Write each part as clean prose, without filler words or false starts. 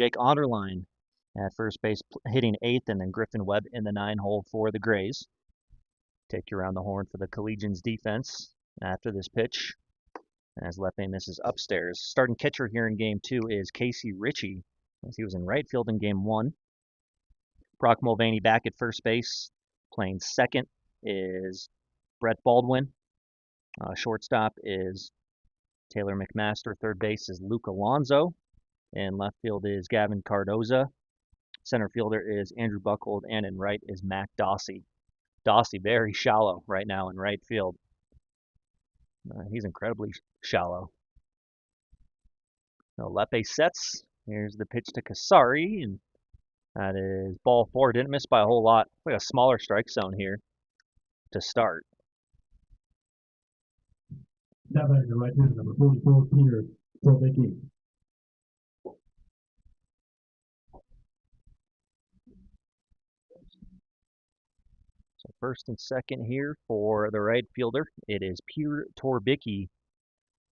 Jake Onderline at first base, hitting 8th, and then Griffin Webb in the 9 hole for the Grays. Take you around the horn for the Collegians defense after this pitch, as Lepe misses upstairs. Starting catcher here in Game 2 is Casey Ritchie, as he was in right field in Game 1. Brock Mulvaney back at first base. Playing second is Brett Baldwin. Shortstop is Taylor McMaster. Third base is Luke Alonso. And left field is Gavin Cardoza. Center fielder is Andrew Buckhold. And in right is Mac Dossie. Dossie very shallow right now in right field. He's incredibly shallow. So Lepe sets. Here's the pitch to Casari, and that is ball 4. Didn't miss by a whole lot. Like a smaller strike zone here to start. That batter the right fielder, number 44, Peter Torvicki. So first and second here for the right fielder. It is Peter Torbicki.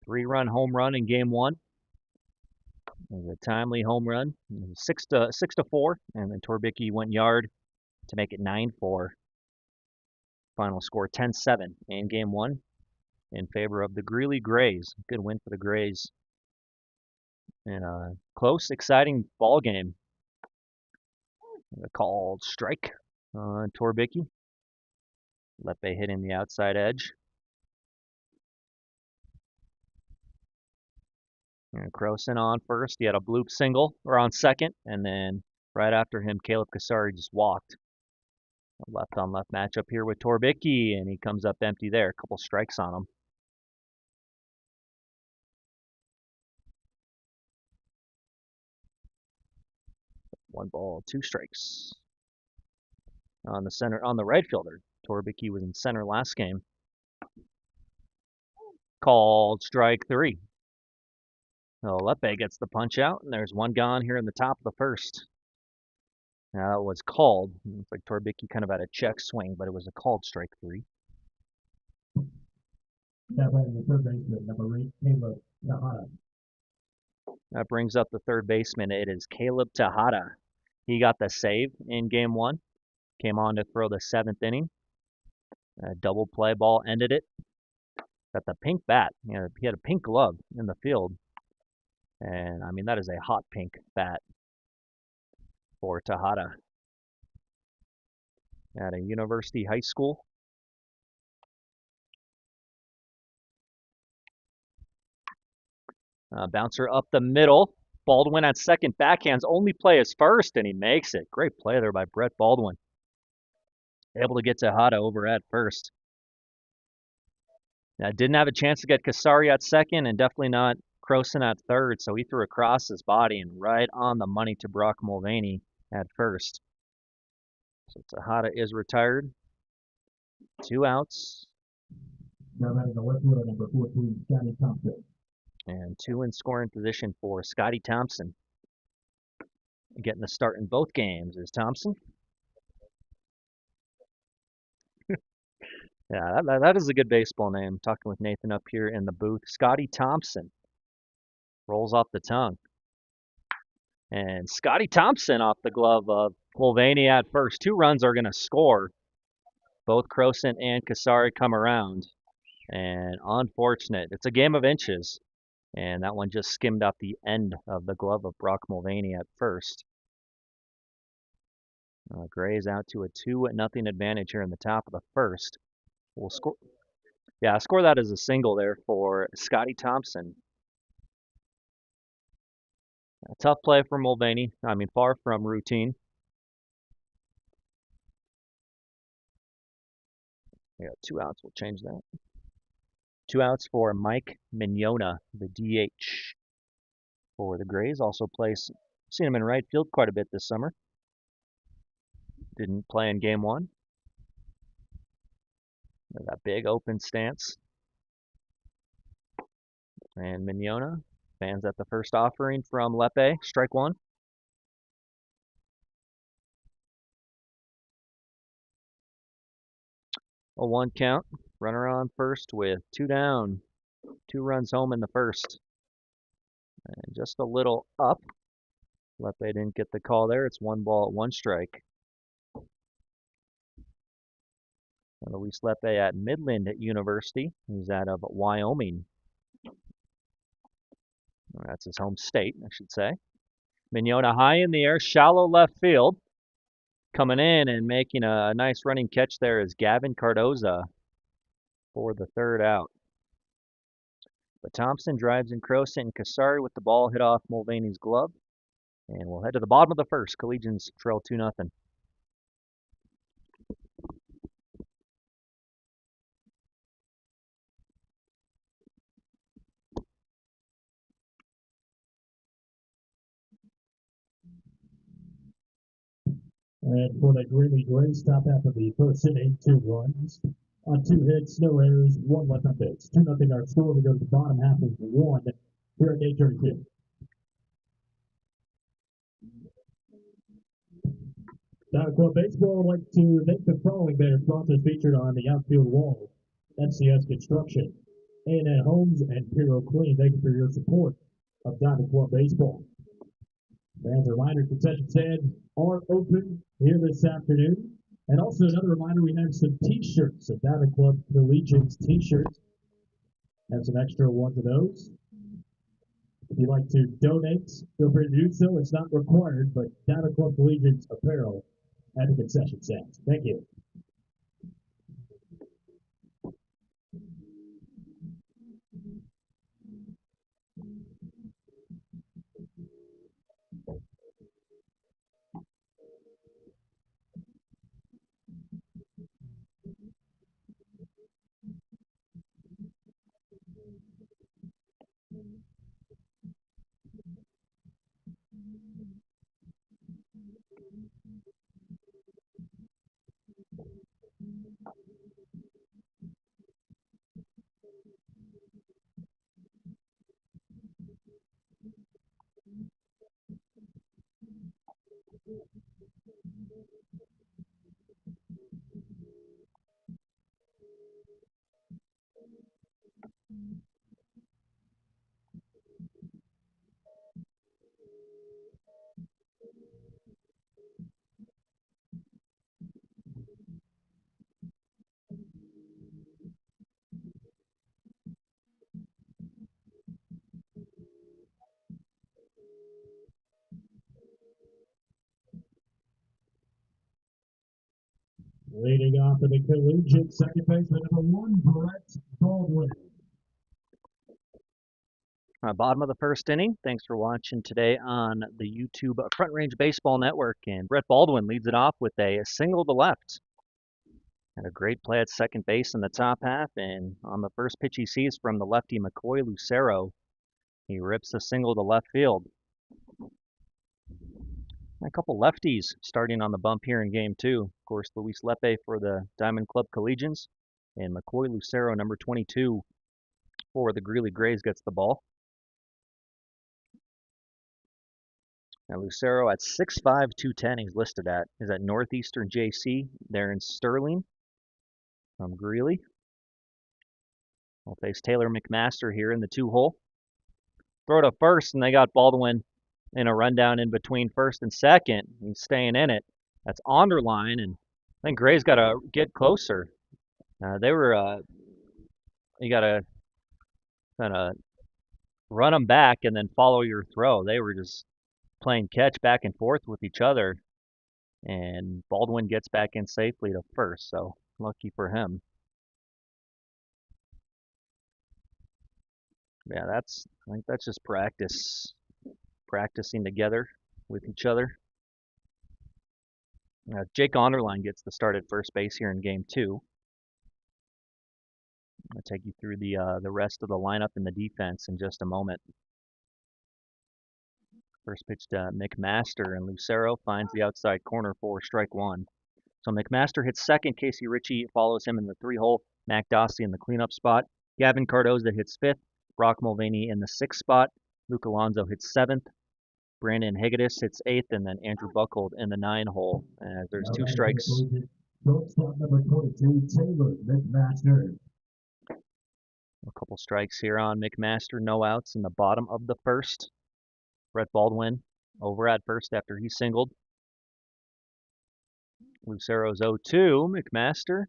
3-run home run in Game 1. It was a timely home run. 6-4, and then Torbicki went yard to make it 9-4. Final score 10-7 in Game 1 in favor of the Greeley Grays. Good win for the Grays. And a close, exciting ball game. Called strike on Torbicki. Lepe hitting the outside edge. And Croson on first. He had a bloop single, or on second, and then right after him, Caleb Casari just walked. A left-on-left matchup here with Torbicki, and he comes up empty there. A couple strikes on him. One ball, 2 strikes. On the right fielder, Torbicki was in center last game. Called strike 3. So Lepe gets the punch out, and there's one gone here in the top of the first. Now that was called. Looks like Torbicki kind of had a check swing, but it was a called strike 3. That batter the third baseman, number 8, Caleb Tejada. That brings up the third baseman. It is Caleb Tejada. He got the save in Game 1. Came on to throw the 7th inning. A double play ball ended it. Got the pink bat. He had a pink glove in the field. And, I mean, that is a hot pink bat for Tejada. At a University High School. Bouncer up the middle. Baldwin at second. Backhands. Only play is first, and he makes it. Great play there by Brett Baldwin. Able to get Tejada over at first. Didn't have a chance to get Casari at second, and definitely not Croson at third, so he threw across his body and right on the money to Brock Mulvaney at first. So Tejada is retired. 2 outs. Now that is the left fielder, number 14, Scotty Thompson. And 2 in scoring position for Scotty Thompson. Getting the start in both games is Thompson. Yeah, that is a good baseball name. Talking with Nathan up here in the booth. Scotty Thompson. Rolls off the tongue. And Scotty Thompson off the glove of Mulvaney at first. 2 runs are going to score. Both Croson and Casari come around. And unfortunate. It's a game of inches. And that one just skimmed off the end of the glove of Brock Mulvaney at first. Grays out to a 2-0 advantage here in the top of the first. We'll score. Yeah, score that as a single there for Scotty Thompson. A tough play for Mulvaney. I mean, far from routine. We got 2 outs. We'll change that. 2 outs for Mike Mignona, the DH for the Grays. Also plays, seen him in right field quite a bit this summer. Didn't play in Game 1. That big open stance. And Mignona fans at the first offering from Lepe. Strike 1. A 1 count. Runner on first with 2 down. 2 runs home in the first. And just a little up. Lepe didn't get the call there. It's 1 ball, 1 strike. Luis Lepe at Midland University. He's out of Wyoming. That's his home state, I should say. Mignota high in the air, shallow left field. Coming in and making a nice running catch there is Gavin Cardoza for the 3rd out. But Thompson drives in Croson and Casari with the ball hit off Mulvaney's glove. And we'll head to the bottom of the 1st. Collegians trail 2-0. And for the Greeley Grays, top half of the 1st inning, 2 runs on 2 hits, no errors, 1 left on base. 2-0 our score. We go to the bottom half of 1 here at day 32. Diamond Club Baseball would like to thank the following banner sponsors featured on the outfield wall: FCS Construction, A&N Homes, and Puro Clean. Thank you for your support of Diamond Club Baseball. As a reminder, concession stands are open here this afternoon. And also another reminder, we have some t-shirts, some Diamond Club Collegians t-shirts. Have some extra ones of those. If you'd like to donate, feel free to do so. It's not required, but Diamond Club Collegians apparel at the concession stand. Thank you. Leading off for the Collegians, second baseman number 1, Brett Baldwin. Bottom of the 1st inning. Thanks for watching today on the YouTube Front Range Baseball Network. And Brett Baldwin leads it off with a single to left. Had a great play at second base in the top half. And on the first pitch he sees from the lefty McCoy Lucero, he rips a single to left field. A couple lefties starting on the bump here in game 2. Of course, Luis Lepe for the Diamond Club Collegians. And McCoy Lucero, number 22, for the Greeley Grays, gets the ball. Now Lucero at 6'5", 210, he's listed at, is at Northeastern JC there in Sterling from Greeley. We'll face Taylor McMaster here in the 2-hole. Throw to first, and they got Baldwin in a rundown in between first and second. He's staying in it. That's Onderline, and I think Gray's got to get closer. You got to kind of run them back and then follow your throw. They were just playing catch back and forth with each other, and Baldwin gets back in safely to first, so lucky for him. Yeah, I think that's just practicing together with each other. Jake Onderline gets the start at first base here in game 2. I'll take you through the rest of the lineup and the defense in just a moment. First pitch to McMaster, and Lucero finds the outside corner for strike 1. So McMaster hits second. Casey Ritchie follows him in the 3-hole. Mac Dossie in the cleanup spot. Gavin Cardoza hits 5th. Brock Mulvaney in the 6th spot. Luke Alonso hits 7th. Brandon Hegedus hits 8th, and then Andrew Buckhold in the 9-hole. As there's 2 strikes. Shortstop number 22, Taylor McMaster. A couple strikes here on McMaster. No outs in the bottom of the 1st. Brett Baldwin over at first after he singled. Lucero's 0-2. McMaster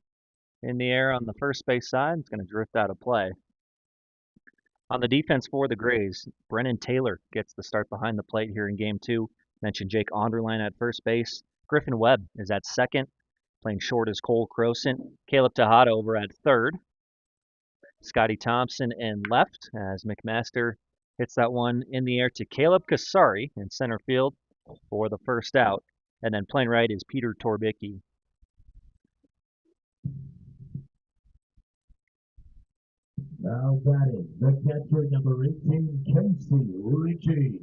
in the air on the first base side. It's going to drift out of play. On the defense for the Grays, Brennan Taylor gets the start behind the plate here in Game 2. Mentioned Jake Onderline at first base. Griffin Webb is at second. Playing short is Cole Croson. Caleb Tejada over at third. Scotty Thompson in left as McMaster hits that one in the air to Caleb Kasari in center field for the first out. And then playing right is Peter Torbicki. Now batting, the catcher, number 18, Casey Ritchie.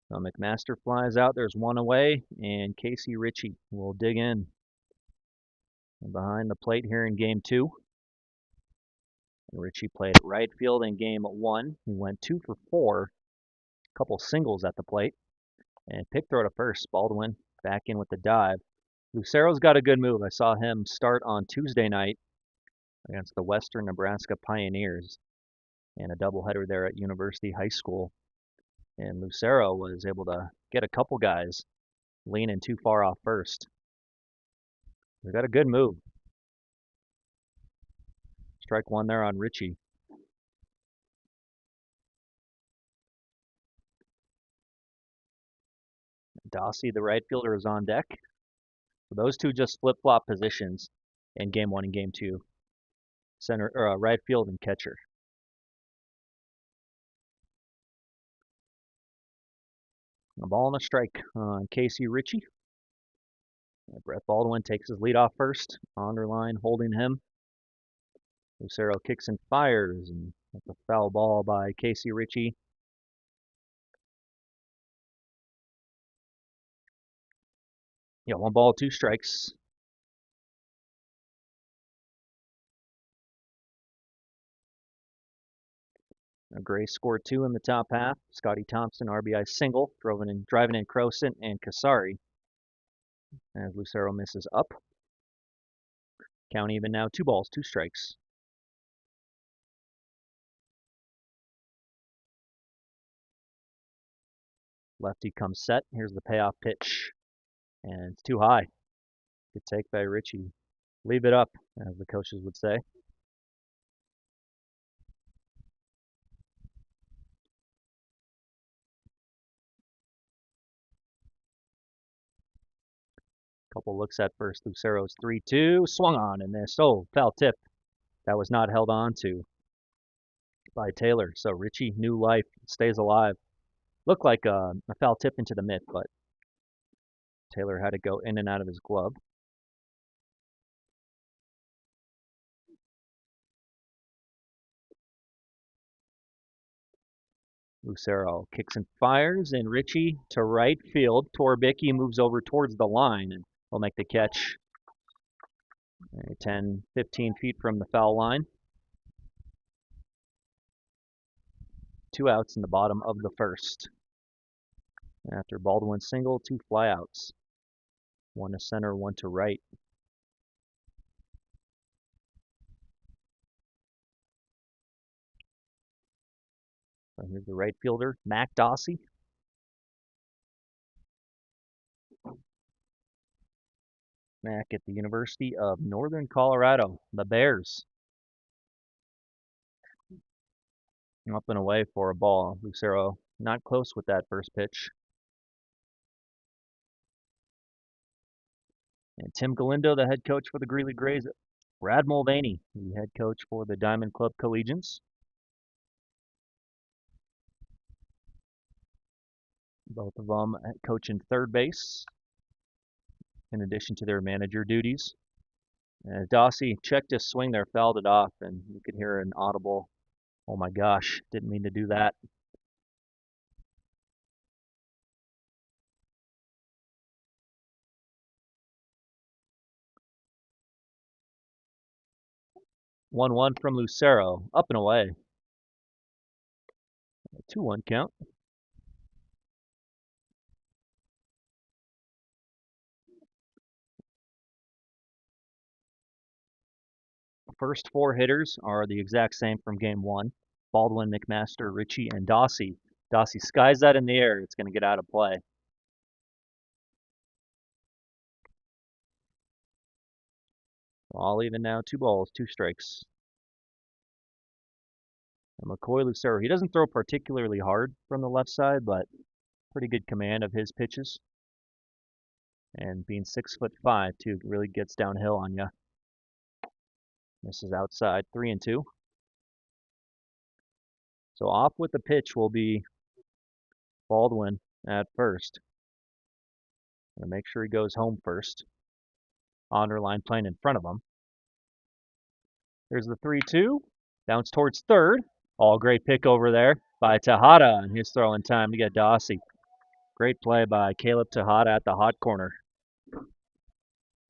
So McMaster flies out. There's one away, and Casey Ritchie will dig in. And behind the plate here in Game 2. Ritchie played at right field in Game 1. He went 2 for 4, a couple singles at the plate, and pick throw to first. Baldwin back in with the dive. Lucero's got a good move. I saw him start on Tuesday night against the Western Nebraska Pioneers in a doubleheader there at University High School. And Lucero was able to get a couple guys leaning too far off first. They got a good move. Strike one there on Ritchie. Dossie, the right fielder, is on deck. So those two just flip-flop positions in Game 1 and Game 2. Center or right field and catcher. A ball and a strike on Casey Ritchie. Brett Baldwin takes his lead off first. Onderline holding him. Lucero kicks and fires, and that's a foul ball by Casey Ritchie. Yeah, 1 ball, 2 strikes. Gray scored 2 in the top half. Scotty Thompson RBI single, driving in Croson and Kasari. As Lucero misses up. Count even now, 2 balls, 2 strikes. Lefty comes set. Here's the payoff pitch. And it's too high. Good take by Ritchie. Leave it up, as the coaches would say. Couple looks at first. Lucero's 3-2. Swung on and missed. Oh, foul tip. That was not held on to by Taylor. So Ritchie, new life, stays alive. Looked like a foul tip into the mitt, but Taylor had to go in and out of his glove. Lucero kicks and fires, and Ritchie to right field. Torbicki moves over towards the line and will make the catch 10, 15 feet from the foul line. 2 outs in the bottom of the first. After Baldwin's single, 2 flyouts. 1 to center, 1 to right. So here's the right fielder, Mac Dossie. Mac at the University of Northern Colorado, the Bears. Up and away for a ball. Lucero not close with that first pitch. And Tim Galindo, the head coach for the Greeley Grays. Brad Mulvaney, the head coach for the Diamond Club Collegians. Both of them coaching third base in addition to their manager duties. Dossie checked his swing there, fouled it off, and you could hear an audible, "Oh my gosh, didn't mean to do that." "1-1 from Lucero, up and away. 2-1 count. First 4 hitters are the exact same from Game 1. Baldwin, McMaster, Ritchie, and Dossie. Dossie skies that in the air. It's going to get out of play. All even now. 2 balls, 2 strikes. And McCoy Lucero, he doesn't throw particularly hard from the left side, but pretty good command of his pitches. And being 6'5" too, really gets downhill on you. This is outside, 3-2. So off with the pitch will be Baldwin at first. Gonna make sure he goes home first. Onderline playing in front of him. There's the 3-2. Bounce towards third. All great pick over there by Tejada, and he's throwing time to get Dossie. Great play by Caleb Tejada at the hot corner.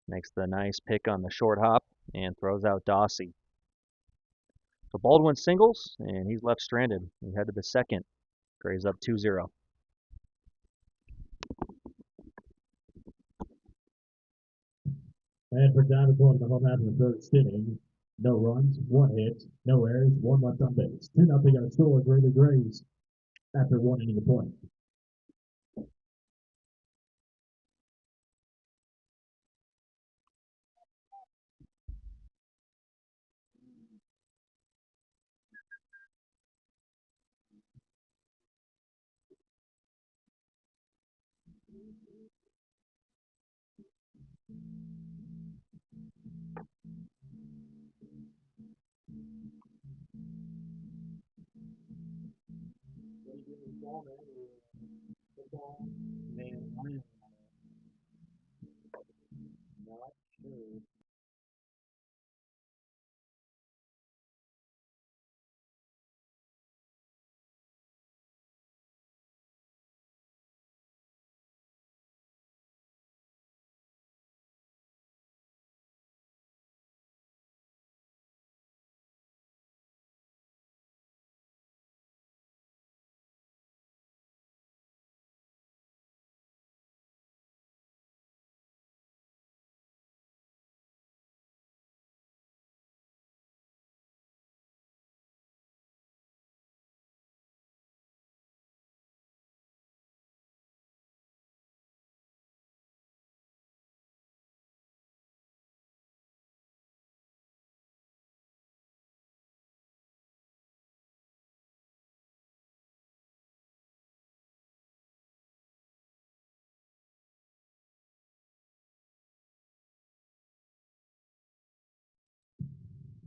Makes the nice pick on the short hop and throws out Dossie. So Baldwin singles, and he's left stranded. We head to the second. Grays up 2-0. And for down to the home half of the third inning, no runs, 1 hit, no errors, 1 left on base. 2-0 got a score, Greeley Grays after 1 inning of play.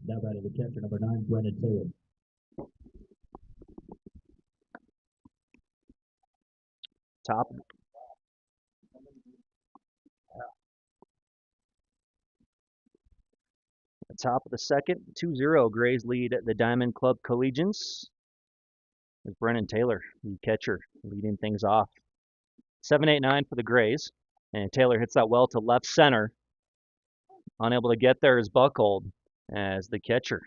Now batting the catcher, number 9, Brennan Taylor. Top of the second, 2-0. Grays lead the Diamond Club Collegians. There's Brennan Taylor, the catcher, leading things off. 7-8-9 for the Grays. And Taylor hits that well to left center. Unable to get there is Buckhold as the catcher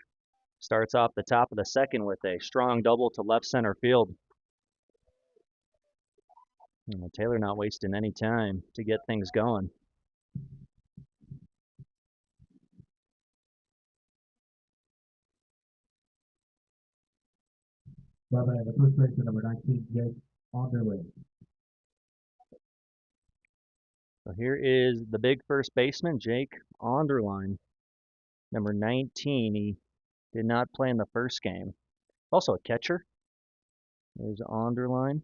starts off the top of the second with a strong double to left center field. And Taylor not wasting any time to get things going. Now batting the first baseman, number 19, Jake Onderlin. So here is the big first baseman, Jake Onderline, number 19. He did not play in the first game. Also a catcher. There's Onderline.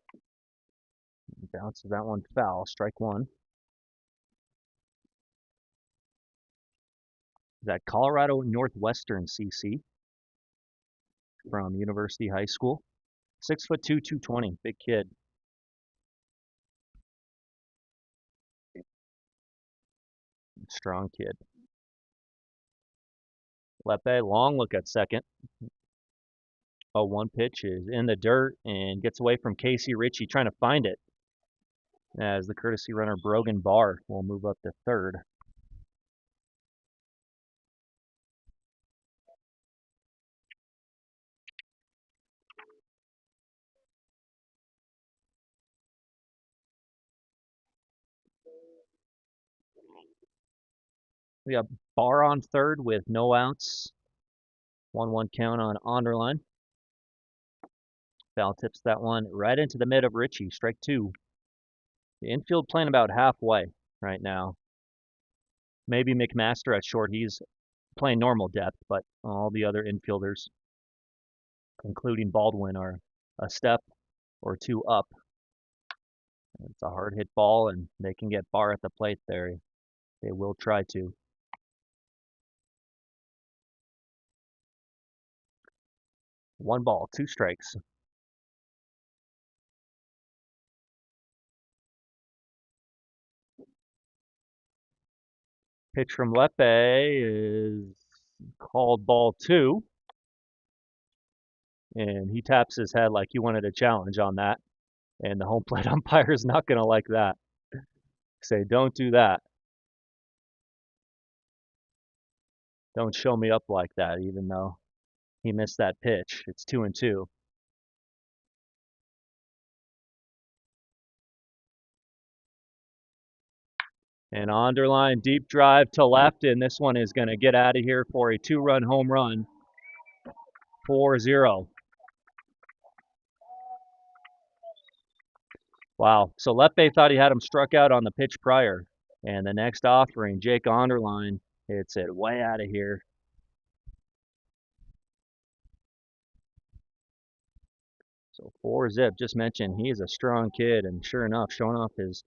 Bounces that one foul. Strike 1. That Colorado Northwestern CC from University High School. 6'2", 220. Big kid. Strong kid. Lepe, long look at second. Oh, 1 pitch is in the dirt and gets away from Casey Ritchie trying to find it. As the courtesy runner Brogan Barr will move up to third. We got Barr on third with no outs. 1-1 count on Onderline. Foul tips that one right into the mid of Richie. Strike two. The infield playing about halfway right now. Maybe McMaster at short. He's playing normal depth, but all the other infielders, including Baldwin, are a step or two up. It's a hard hit ball, and they can get Barr at the plate there. They will try to. One ball, two strikes. Pitch from Lepe is called ball two. And he taps his head like he wanted a challenge on that. And the home plate umpire is not going to like that. Say, don't do that. Don't show me up like that, even though he missed that pitch. It's 2-2. And underline deep drive to left, and this one is going to get out of here for a two-run home run. 4-0. Wow. So Lepe thought he had him struck out on the pitch prior. And the next offering, Jake Onderline hits it way out of here. So 4-zip, just mentioned he is a strong kid, and sure enough, showing off his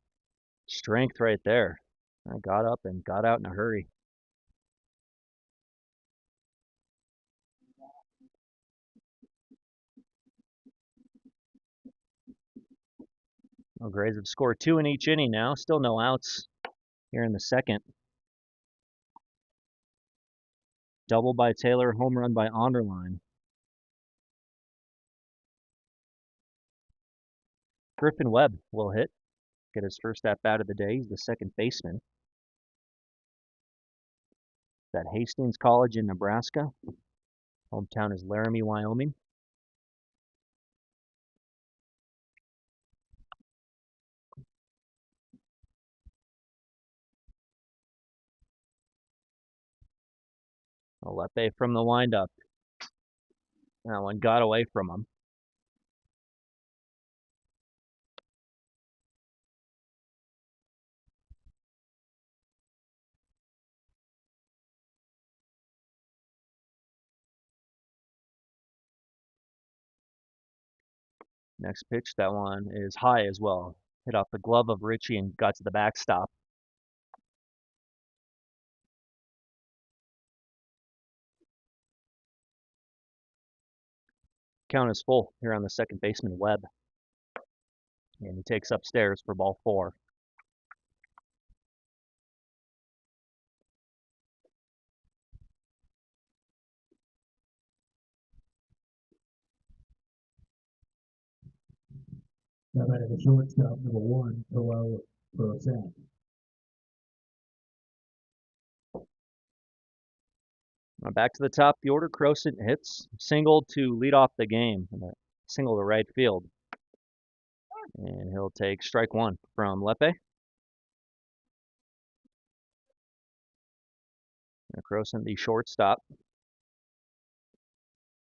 strength right there. I got up and got out in a hurry. Well, Grays have scored two in each inning now. Still no outs here in the second. Double by Taylor, home run by Onderline. Griffin Webb will hit. Get his first at bat of the day. He's the second baseman. At Hastings College in Nebraska. Hometown is Laramie, Wyoming. Lepe from the windup. That one got away from him. Next pitch, that one is high as well. Hit off the glove of Richie and got to the backstop. Count is full here on the second baseman, Webb. And he takes upstairs for ball four. Now batting the shortstop, number one, Joel Brosette. Back to the top of the order, Croson hits single to lead off the game. Single to right field. And he'll take strike one from Lepe. Croson, the shortstop.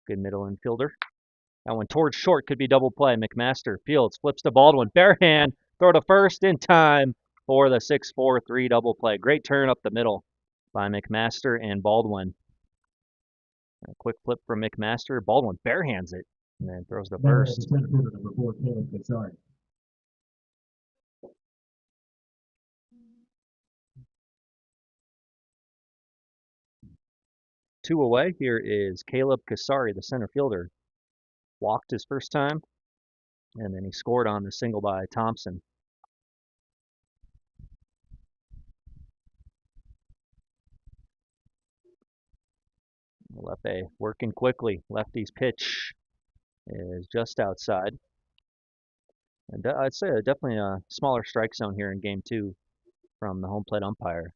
Good middle infielder. That one towards short could be double play. McMaster fields, flips to Baldwin. Bare hand, throw to first in time for the 6-4-3 double play. Great turn up the middle by McMaster and Baldwin. A quick flip from McMaster. Baldwin bare hands it and then throws to first. Number 4, Caleb Kassari. Two away. Here is Caleb Kassari, the center fielder. Walked his first time, and then he scored on the single by Thompson. Lepe working quickly. Lefty's pitch is just outside. And I'd say definitely a smaller strike zone here in game two from the home plate umpire.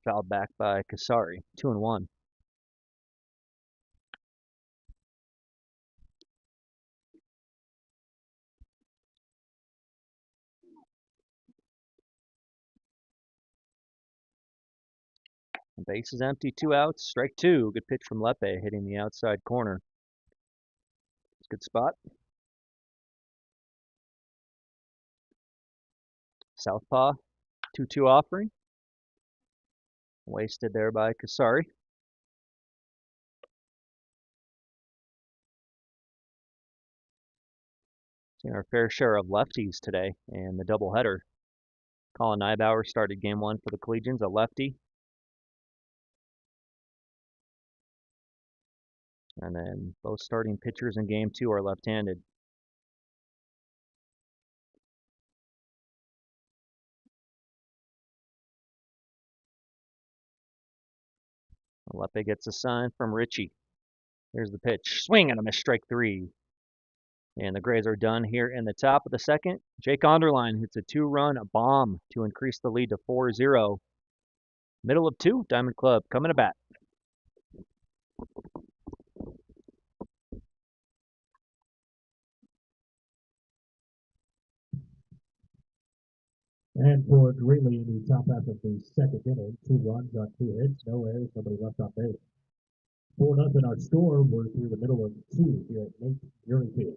Fouled back by Kassari. 2-1. Base is empty, 2 outs, strike 2. Good pitch from Lepe, hitting the outside corner. It's a good spot. Southpaw, 2-2 offering. Wasted there by Kasari. Seen our fair share of lefties today in the doubleheader. Colin Neibauer started game 1 for the Collegians, a lefty. And then both starting pitchers in game 2 are left-handed. Lepe gets a sign from Richie. Here's the pitch. Swing and a miss, strike 3. And the Grays are done here in the top of the second. Jake Onderline hits a 2-run bomb to increase the lead to 4-0. Middle of 2, Diamond Club coming to bat. And for Greeley in the top half of the second inning, 2 runs on 2 hits, no errors, nobody left on base. 4-0 our score. We're through the middle of 2 here at Nate Greeley Field.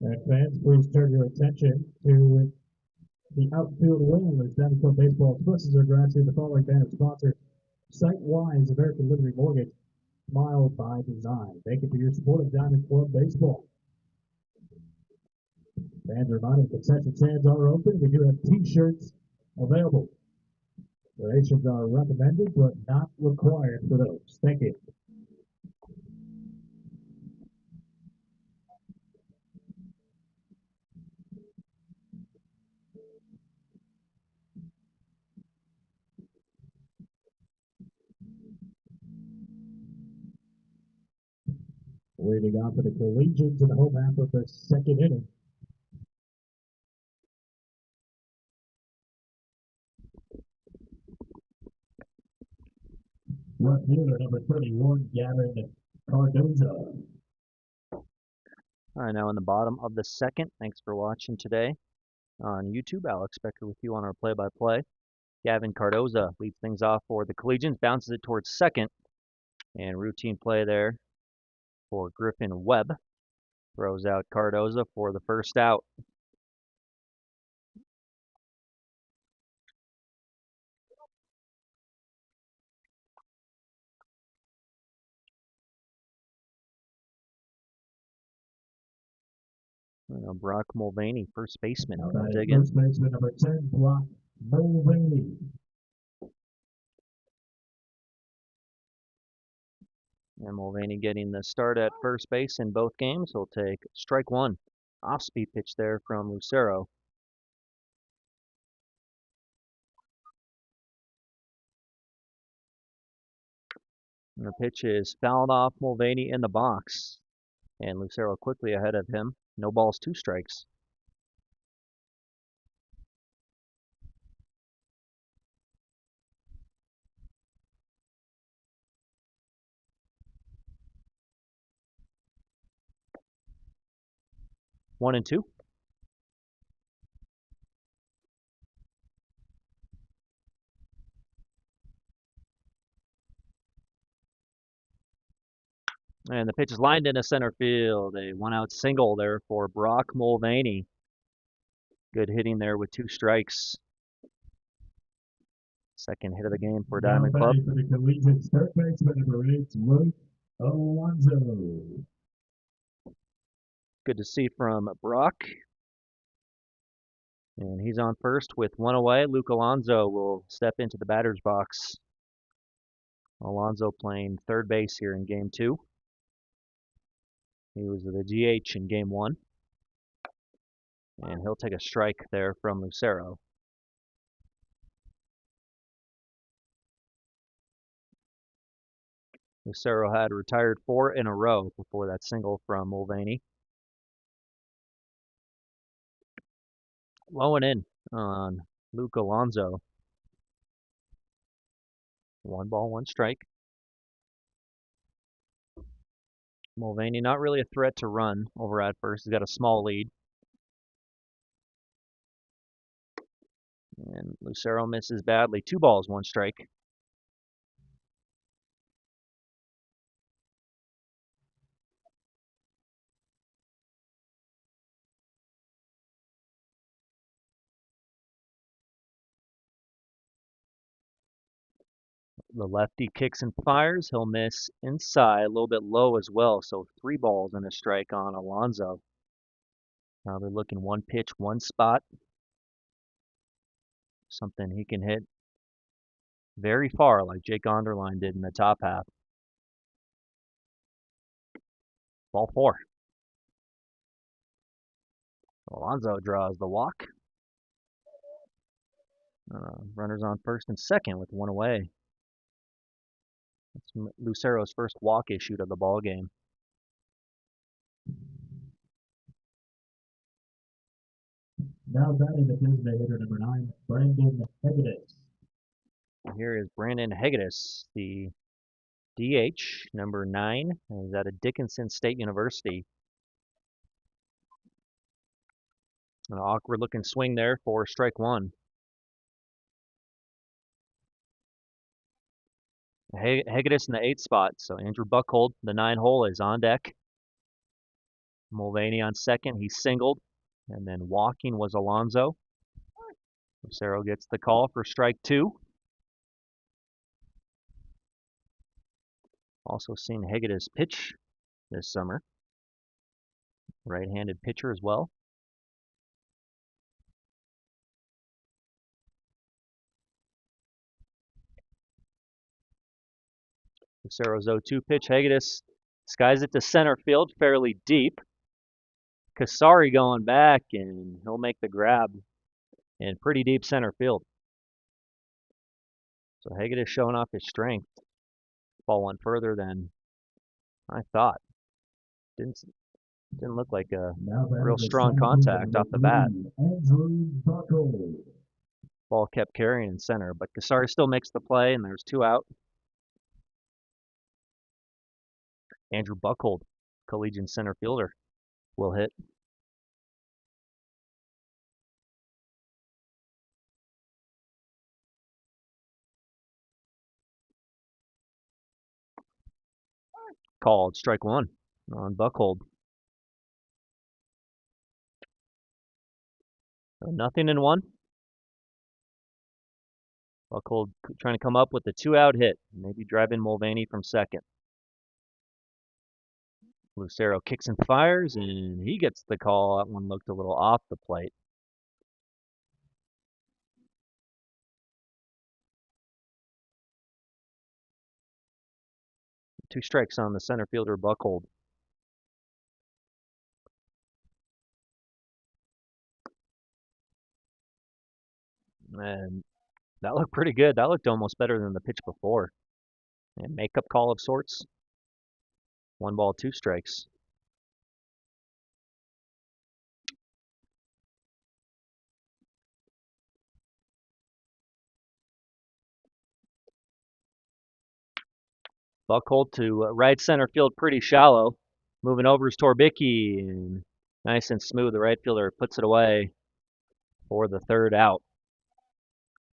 And fans, please turn your attention to the outfield wing as Diamond Club Baseball expresses their gratitude to the following banner sponsor: Site-Wise American Liberty Mortgage, Smile by Design. Thank you for your support of Diamond Club Baseball. Fans are reminded concession stands are open. We do have T-shirts available. Donations are recommended but not required for those. Thank you. Leading off for the Collegians in the home half of the second inning. Left fielder number 31, Gavin Cardoza. All right, now in the bottom of the second. Thanks for watching today on YouTube. Alex Becker with you on our play-by-play. Gavin Cardoza leads things off for the Collegians, bounces it towards second, and routine play there for Griffin Webb. Throws out Cardoza for the first out. Brock Mulvaney, first baseman. First baseman number 10, Brock Mulvaney. And Mulvaney getting the start at first base in both games. He'll take strike 1. Off-speed pitch there from Lucero. And the pitch is fouled off Mulvaney in the box. And Lucero quickly ahead of him. No balls, 2 strikes. One and 2. And the pitch is lined into center field. A 1-out single there for Brock Mulvaney. Good hitting there with 2 strikes. Second hit of the game for Diamond Club. For the Collegians, third baseman number 8, Luke Alonso. Good to see from Brock. And he's on first with 1 away. Luke Alonso will step into the batter's box. Alonso playing third base here in game 2. He was the DH in game 1. And he'll take a strike there from Lucero. Lucero had retired 4 in a row before that single from Mulvaney. Low and in on Luke Alonso. 1 ball, 1 strike. Mulvaney not really a threat to run over at first. He's got a small lead. And Lucero misses badly. 2 balls, 1 strike. The lefty kicks and fires. He'll miss inside, a little bit low as well. So 3 balls and a strike on Alonso. Now they're looking 1 pitch, 1 spot. Something he can hit very far like Jake Onderline did in the top half. Ball 4. Alonso draws the walk. Runners on first and second with 1 away. It's Lucero's first walk issued of the ball game. Now batting the Tuesday hitter number 9, Brandon Hegedus. Here is Brandon Hegedus, the DH, number 9. He's out of Dickinson State University. An awkward looking swing there for strike 1. Hegedus in the 8th spot, so Andrew Buckhold, the 9 hole, is on deck. Mulvaney on second, he singled, and then walking was Alonso. Lucero gets the call for strike 2. Also seen Hegedus pitch this summer. Right-handed pitcher as well. Lucero's 0-2 pitch. Hegedus skies it to center field, fairly deep. Kasari going back, and he'll make the grab in pretty deep center field. So Hegedus showing off his strength. Ball went further than I thought. Didn't look like a real strong contact off the bat. Ball kept carrying in center, but Kasari still makes the play, and there's 2 out. Andrew Buckhold, Collegian center fielder, will hit. Called strike 1 on Buckhold. So 0-1. Buckhold trying to come up with a 2-out hit, maybe driving Mulvaney from second. Lucero kicks and fires, and he gets the call. That one looked a little off the plate. Two strikes on the center fielder, Buckhold. And that looked pretty good. That looked almost better than the pitch before. And makeup call of sorts. 1 ball, 2 strikes. Buckhold to right center field, pretty shallow. Moving over is Torbicki, and nice and smooth. The right fielder puts it away for the 3rd out.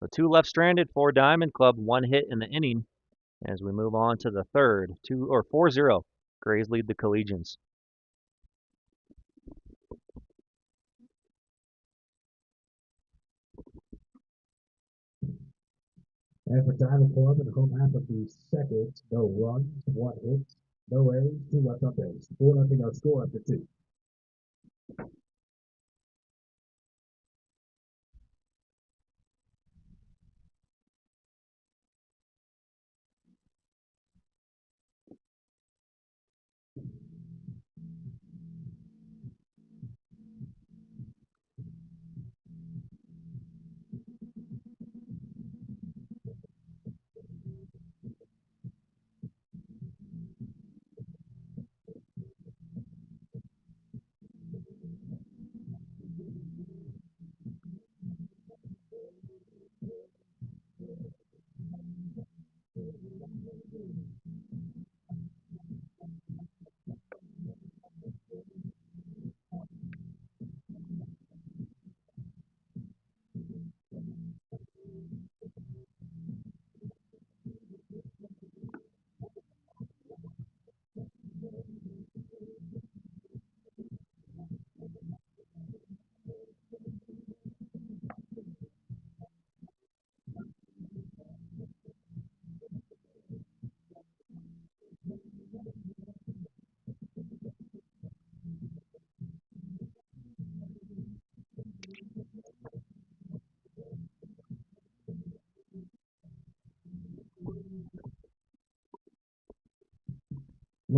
The 2 left stranded for Diamond Club, 1 hit in the inning. As we move on to the 3rd, 4-0. Grays lead the Collegians. And for Diamond Club in the home half of the 2nd, no runs, 1 hit, no errors, 2 left on base. 4-0 our score after 2.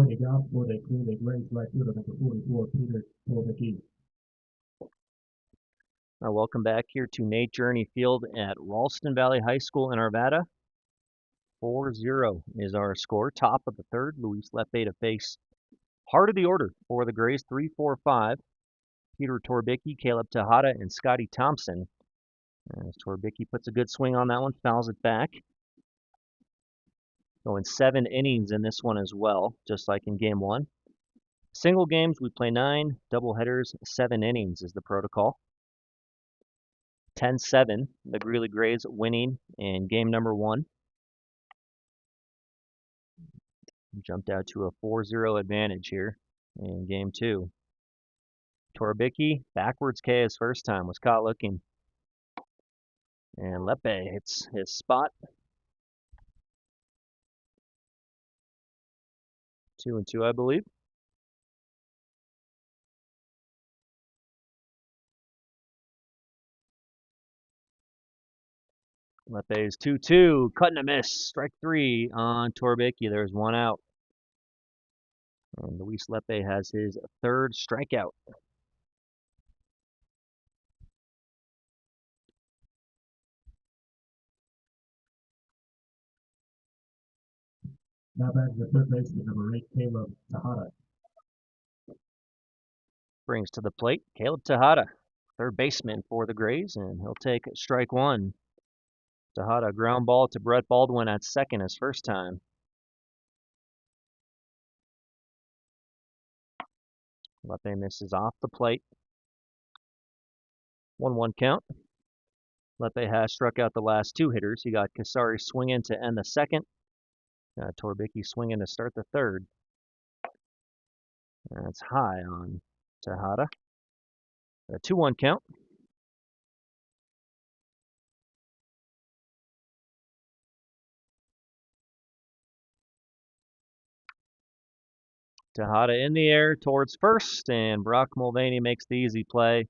Winning out for the Greeley Grays, right fielder number 44, Peter Torvicki. Welcome back here to Nate Journey Field at Ralston Valley High School in Arvada. 4-0 is our score. Top of the third, Luis Lepe to face heart of the order for the Grays, 3-4-5. Peter Torbicki, Caleb Tejada, and Scotty Thompson. As Torbicki puts a good swing on that one, fouls it back. Going 7 innings in this one as well, just like in game 1. Single games, we play 9. Double headers, 7 innings is the protocol. 10-7, the Greeley Grays winning in game number 1. Jumped out to a 4-0 advantage here in game 2. Torbicki, backwards K his first time, was caught looking. And Lepe hits his spot. 2-2, I believe. Lepe's 2-2, cutting a miss. Strike 3 on Torbicki. There's one out. And Luis Lepe has his 3rd strikeout. Now back to the third baseman, number 8, Caleb Tejada. Brings to the plate Caleb Tejada, third baseman for the Grays, and he'll take strike 1. Tejada ground ball to Brett Baldwin at second his first time. Lepe misses off the plate. 1-1 count. Lepe has struck out the last 2 hitters. He got Kasari swinging to end the second. Torbicki swinging to start the third. That's high on Tejada. A 2-1 count. Tejada in the air towards first, and Brock Mulvaney makes the easy play.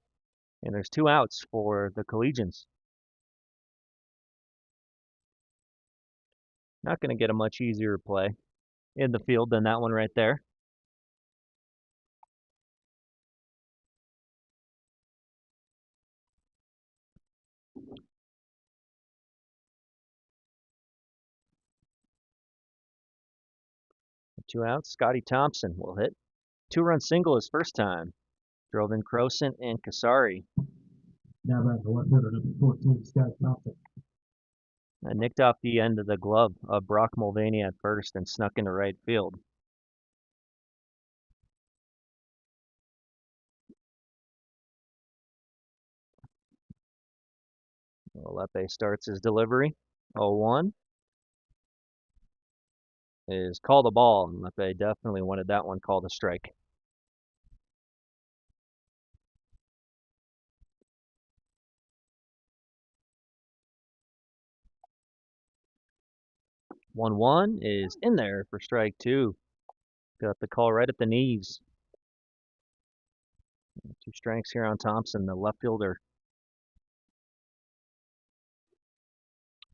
And there's 2 outs for the Collegians. Not going to get a much easier play in the field than that one right there. Two outs. Scotty Thompson will hit. 2-run single his first time. Drove in Croson and Kasari. Now back to left fielder number 14, Scott Thompson. Nicked off the end of the glove of Brock Mulvaney at first and snuck into right field. Lepe starts his delivery. 0-1 is called a ball, and Lepe definitely wanted that one called a strike. One is in there for strike 2. Got the call right at the knees. 2 strikes here on Thompson, the left fielder.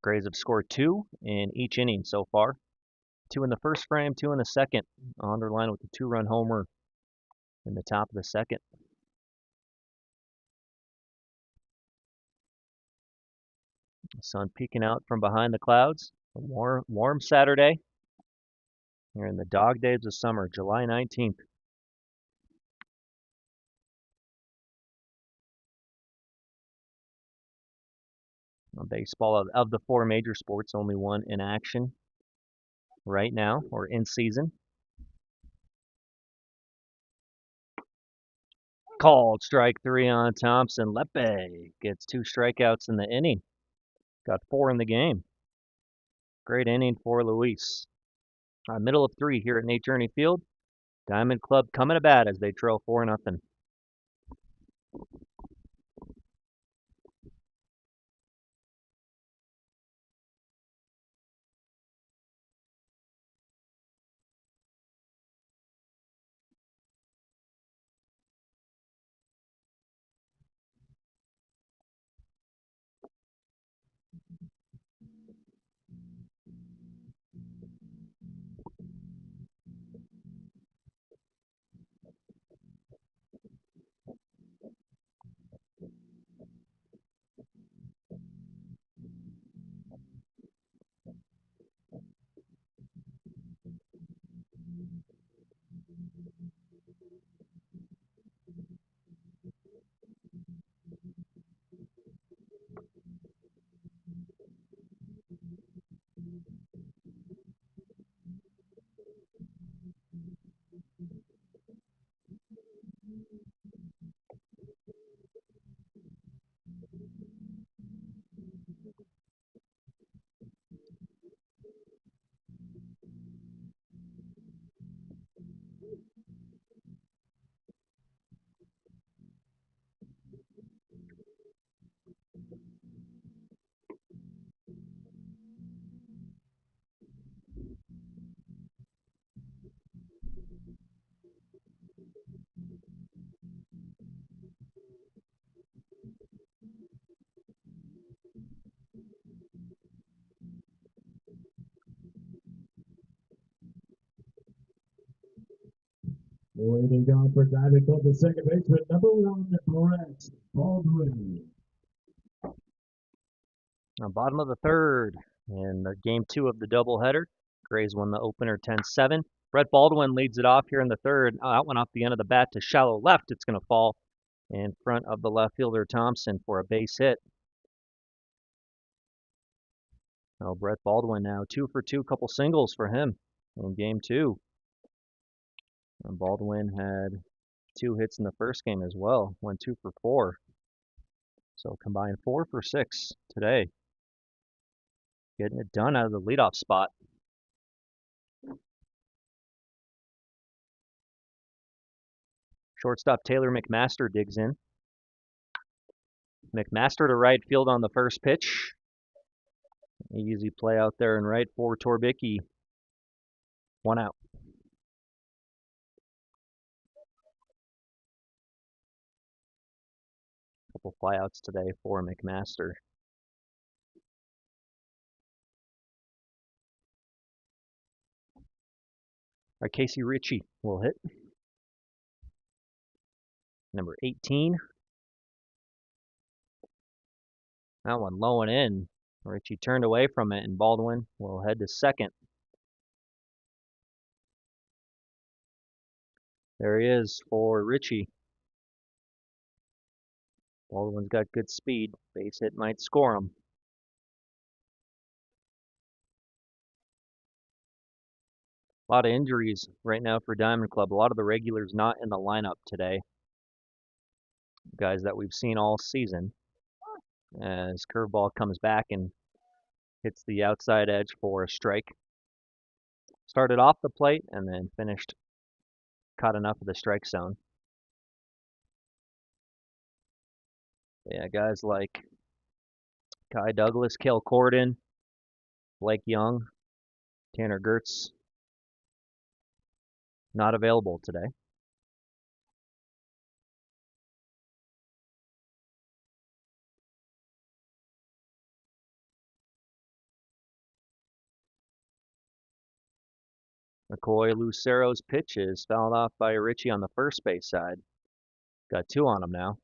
Grays have scored 2 in each inning so far. 2 in the first frame, 2 in the second. Onderline with the 2-run homer in the top of the second. The sun peeking out from behind the clouds. A warm Saturday. Here in the dog days of summer, July 19th. Baseball of the 4 major sports, only one in action right now or in season. Called strike 3 on Thompson. Lepe gets 2 strikeouts in the inning. Got 4 in the game. Great inning for Luis. Middle of 3 here at Nate Journey Field. Diamond Club coming to bat as they trail 4-0. Leading off for Diamond Club, the second baseman, number 1, Brett Baldwin. Bottom of the third in the game 2 of the doubleheader. Grays won the opener 10-7. Brett Baldwin leads it off here in the third. That one off the end of the bat to shallow left. It's going to fall in front of the left fielder Thompson for a base hit. Oh, Brett Baldwin now 2 for 2, couple singles for him in game 2. And Baldwin had 2 hits in the first game as well, went 2 for 4. So combined 4 for 6 today. Getting it done out of the leadoff spot. Shortstop Taylor McMaster digs in. McMaster to right field on the first pitch. Easy play out there in right for Torbicki. 1 out. Couple flyouts today for McMaster. All right, Casey Ritchie will hit. Number 18. That one low and in. Ritchie turned away from it, and Baldwin will head to second. There he is for Ritchie. Baldwin's got good speed. Base hit might score him. A lot of injuries right now for Diamond Club. A lot of the regulars not in the lineup today. Guys that we've seen all season. As curveball comes back and hits the outside edge for a strike. Started off the plate and then finished, caught enough of the strike zone. Yeah, guys like Kai Douglas, Cale Corden, Blake Young, Tanner Gertz, not available today. McCoy Lucero's pitch is fouled off by Ritchie on the first base side. Got 2 on him now.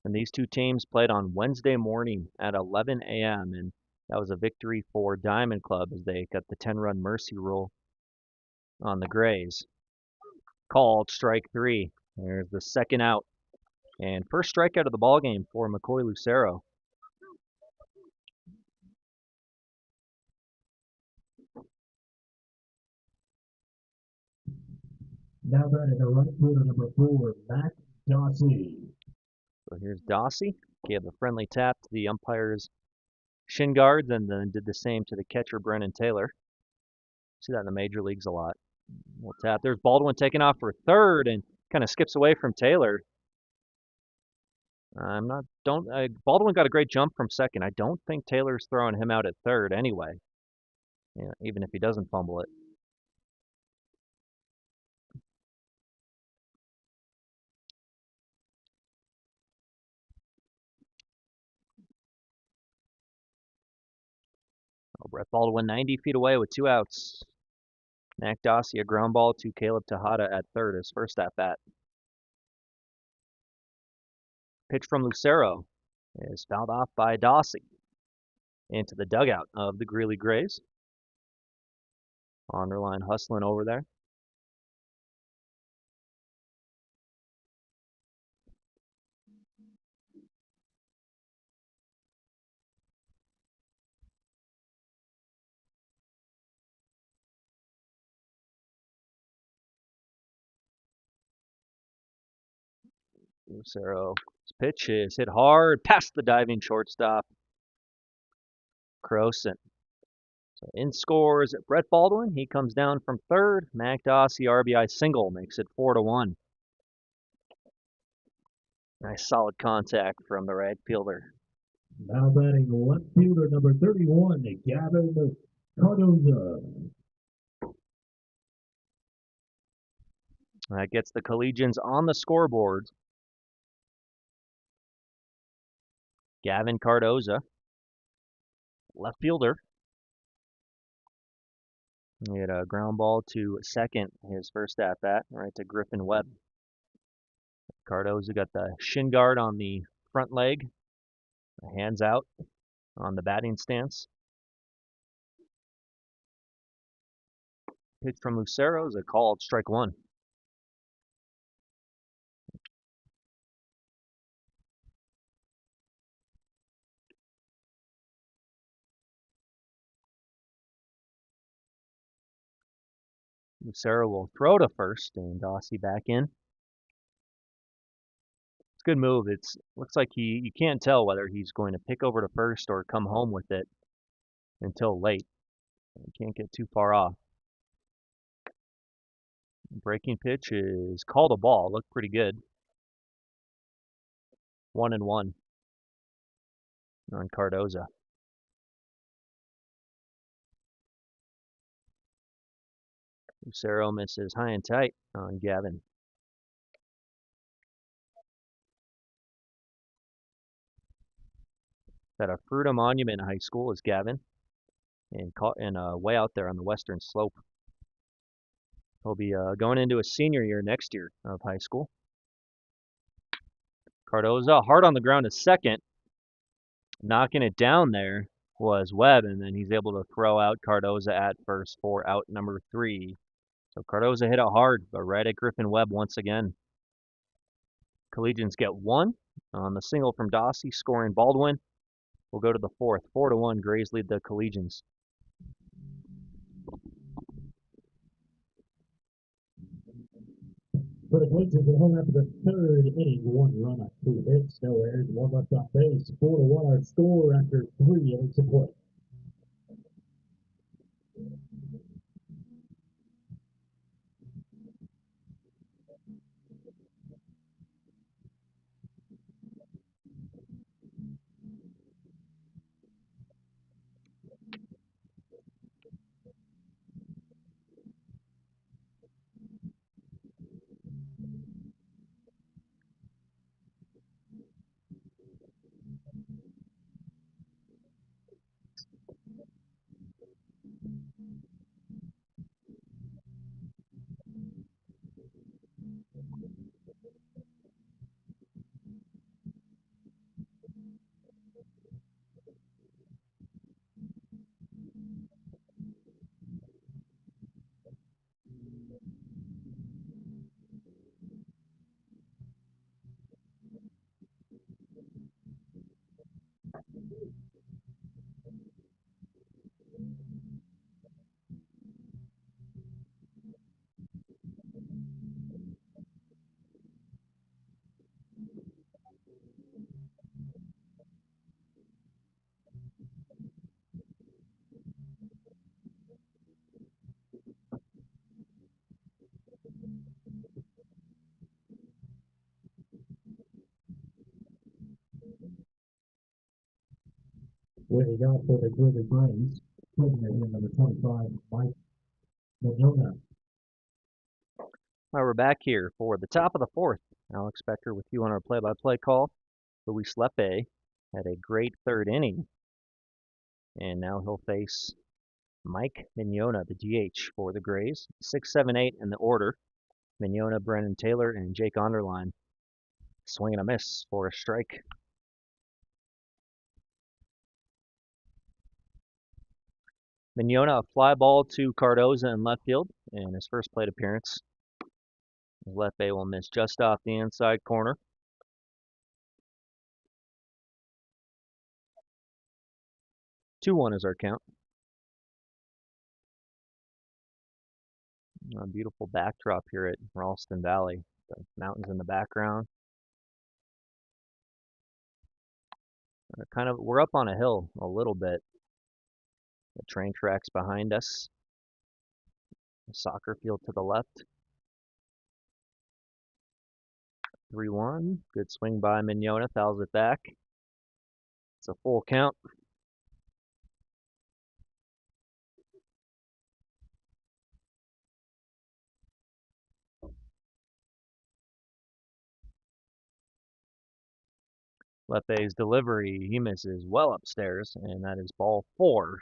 And these two teams played on Wednesday morning at 11 a.m. and that was a victory for Diamond Club as they got the 10-run mercy rule on the Grays. Called strike 3. There's the second out. And first strikeout of the ballgame for McCoy Lucero. Now batting the right fielder, number 4, Matt Dossie. So here's Dossie. Gave a friendly tap to the umpire's shin guards and then did the same to the catcher, Brennan Taylor. See that in the major leagues a lot. We'll tap. There's Baldwin taking off for third and kind of skips away from Taylor. Baldwin got a great jump from second. I don't think Taylor's throwing him out at third anyway. Yeah, even if he doesn't fumble it. Oh, Brett Baldwin 90 feet away with 2 outs. Mac Dossie a ground ball to Caleb Tejada at third, his first at bat. Pitch from Lucero is fouled off by Dossie into the dugout of the Greeley Grays. Onderline hustling over there. Lucero's pitch is hit hard past the diving shortstop, Croson. So in scores Brett Baldwin. He comes down from third. Mac Dossie RBI single makes it 4-1. Nice solid contact from the right fielder. Now batting left fielder, number 31, Gavin Cardoza. That gets the Collegians on the scoreboard. Gavin Cardoza left fielder. He had a ground ball to second, his first at bat, right to Griffin Webb. Cardozo got the shin guard on the front leg, hands out on the batting stance. Pitch from Lucero is a called strike one. Lucero will throw to first and Dossie back in. It's a good move. It looks like you can't tell whether he's going to pick over to first or come home with it until late. You can't get too far off. Breaking pitch is called a ball. Looked pretty good. 1-1 on Cardozo. Lucero misses high and tight on Gavin. At a Fruita Monument High School is Gavin, and way out there on the western slope. He'll be going into his senior year next year of high school. Cardozo hard on the ground to second. Knocking it down there was Webb, and then he's able to throw out Cardozo at first for out number 3. So Cardozo hit it hard, but right at Griffin Webb once again. Collegians get 1 on the single from Dossie, scoring Baldwin. We'll go to the 4th. 4-1, Grays lead the Collegians. For the Collegians at home after the third inning, 1 run on 2 hits, no errors, 1 left off base. 4-1 our score after 3 innings of play. Waiting out for the Greeley Braves, putting it in number 25, Mike Mignona. All right, we're back here for the top of the 4th. Alex Becker with you on our play-by-play call. Luis Lepe had a great third inning, and now he'll face Mike Mignona, the DH for the Grays. 6, 7, 8 in the order. Mignona, Brennan Taylor, and Jake Onderline. Swing and a miss for a strike. Mignona, a fly ball to Cardozo in left field in his first plate appearance. Lepe will miss just off the inside corner. 2-1 is our count. A beautiful backdrop here at Ralston Valley. The mountains in the background. We're up on a hill a little bit. The train tracks behind us. The soccer field to the left. 3-1. Good swing by Mignona. Fouls it back. It's a full count. Lepe's delivery, he misses well upstairs, and that is ball 4.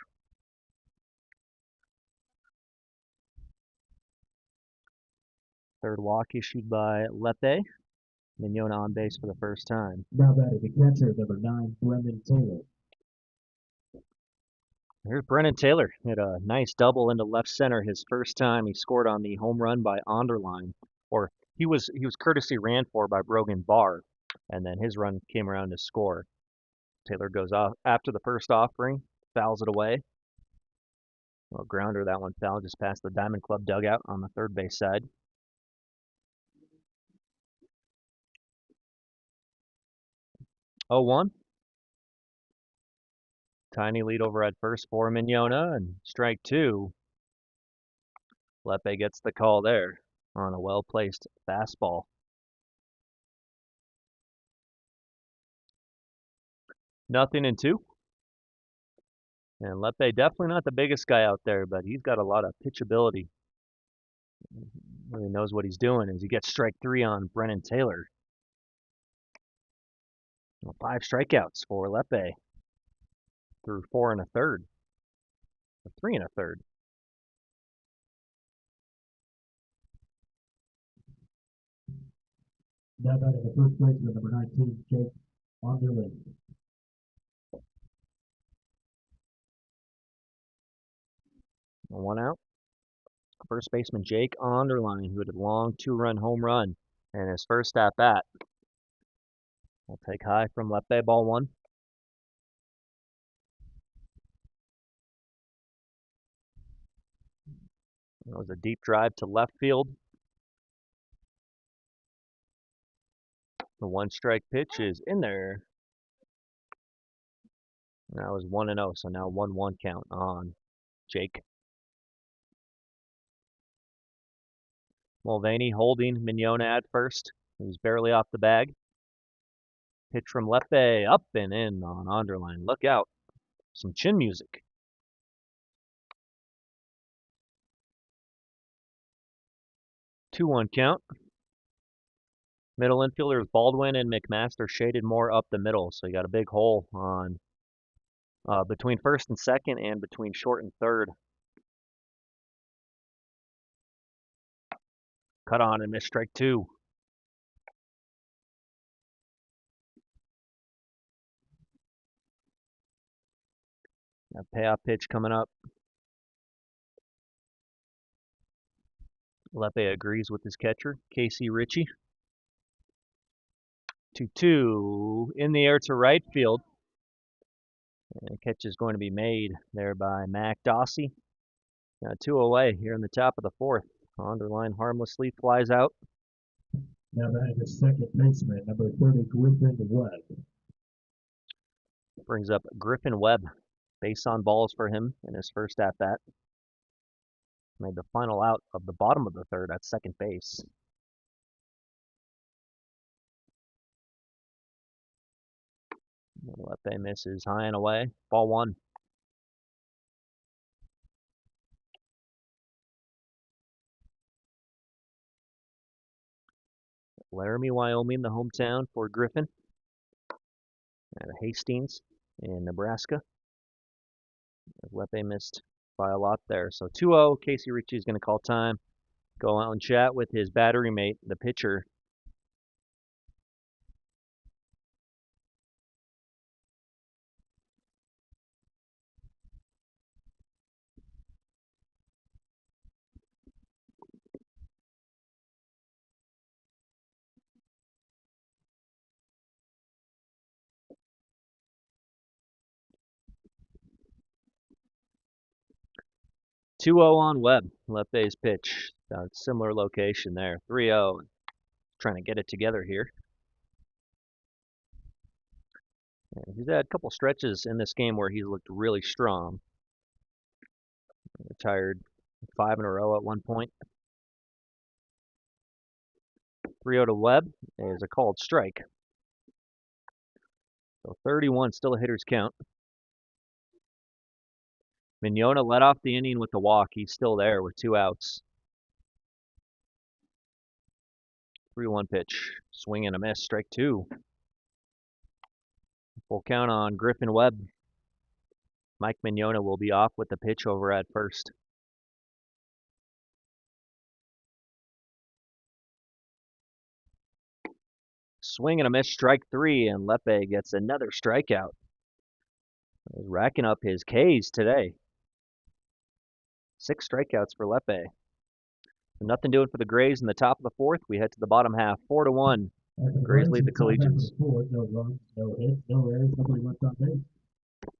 Third walk issued by Lepe. Mignona on base for the first time. Now batting the catcher, number 9, Brendan Taylor. Here's Brennan Taylor. Hit a nice double into left center his first time. He scored on the home run by Onderline, or he was courtesy ran for by Brogan Barr, and then his run came around to score. Taylor goes off after the first offering, fouls it away. Well, grounder, that one fell just past the Diamond Club dugout on the third base side. Oh, 1. Tiny lead over at first for Mignona, and strike 2. Lepe gets the call there on a well-placed fastball. Nothing in 2. And Lepe definitely not the biggest guy out there, but he's got a lot of pitchability. Really knows what he's doing as he gets strike 3 on Brennan Taylor. Well, 5 strikeouts for Lepe through 4 1/3, or 3 1/3. Now batting the first baseman, number 19, Jake Onderling. 1 out. First baseman Jake Onderline, who had a long 2-run home run in his first at bat. We'll take high from Lepe, ball 1. That was a deep drive to left field. The 1-strike pitch is in there. That was 1-0, so now 1-1 count on Jake. Mulvaney holding Mignona at first. He was barely off the bag. Pitch from Lepe, up and in on Onderline. Look out. Some chin music. 2-1 count. Middle infielders Baldwin and McMaster shaded more up the middle, so you got a big hole on between first and second and between short and third. Cut on and miss strike 2. That payoff pitch coming up. Lepe agrees with his catcher, Casey Ritchie. 2-2 in the air to right field. And catch is going to be made there by Mac Dossie. 2 away here in the top of the 4th. Onderline harmlessly flies out. Now batting the second baseman, number 30, Griffin Webb. Brings up Griffin Webb. Base on balls for him in his first at bat. Made the final out of the bottom of the 3rd at second base. Lepe misses high and away. Ball 1. Laramie, Wyoming, the hometown for Griffin. At Hastings in Nebraska. Lepe missed by a lot there. So 2-0. Casey Ritchie is going to call time. Go out and chat with his battery mate, the pitcher. Two 0 on Webb. Lepe's pitch. Similar location there. 3-0. Trying to get it together here. And he's had a couple stretches in this game where he's looked really strong. Retired 5 in a row at one point. 3-0 to Webb is a called strike. So 31, still a hitter's count. Mignona led off the inning with the walk. He's still there with 2 outs. 3-1 pitch. Swing and a miss. Strike 2. Full count on Griffin Webb. Mike Mignona will be off with the pitch over at first. Swing and a miss, strike 3, and Lepe gets another strikeout. He's racking up his Ks today. 6 strikeouts for Lepe. Nothing doing for the Grays in the top of the 4th. We head to the bottom half, 4-1. Grays lead the Collegians. No runs, no hits, no errors, nobody left on base.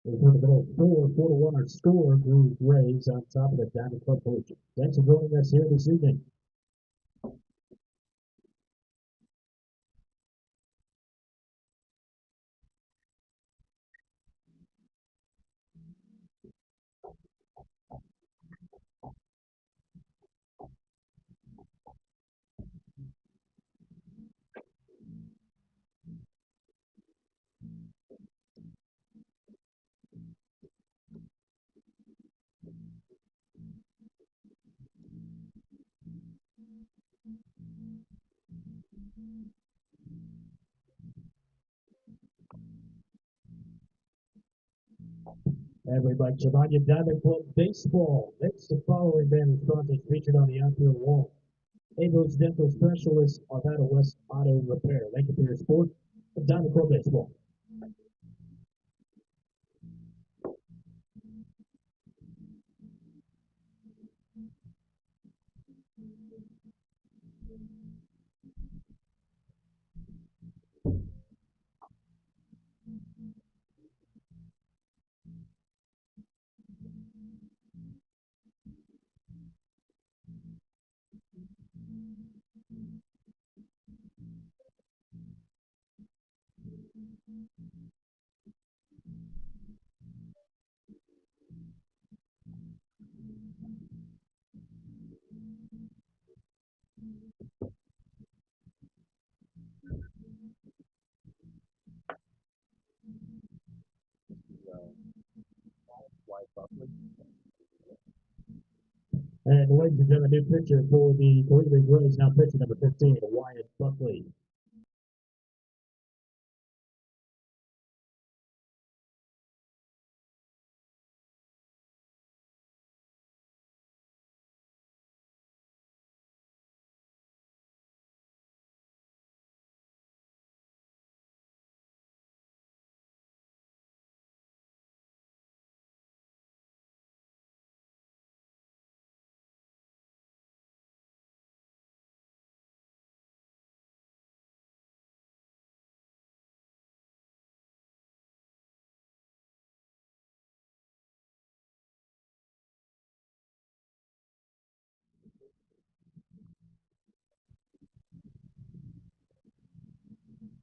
We're the middle 4-1 our score. Grays on top of the Diamond Club Collegians. Thanks for joining us here this evening. And we'd like to remind you, Diamond Club Baseball makes the following band sponsors featured on the outfield wall. Abel's Dental Specialist, Arvada West Auto Repair. Thank you for your support of Diamond Club Baseball. And ladies and gentlemen, new pitcher for the Greeley Grays, now pitching number 15, Wyatt Buckley.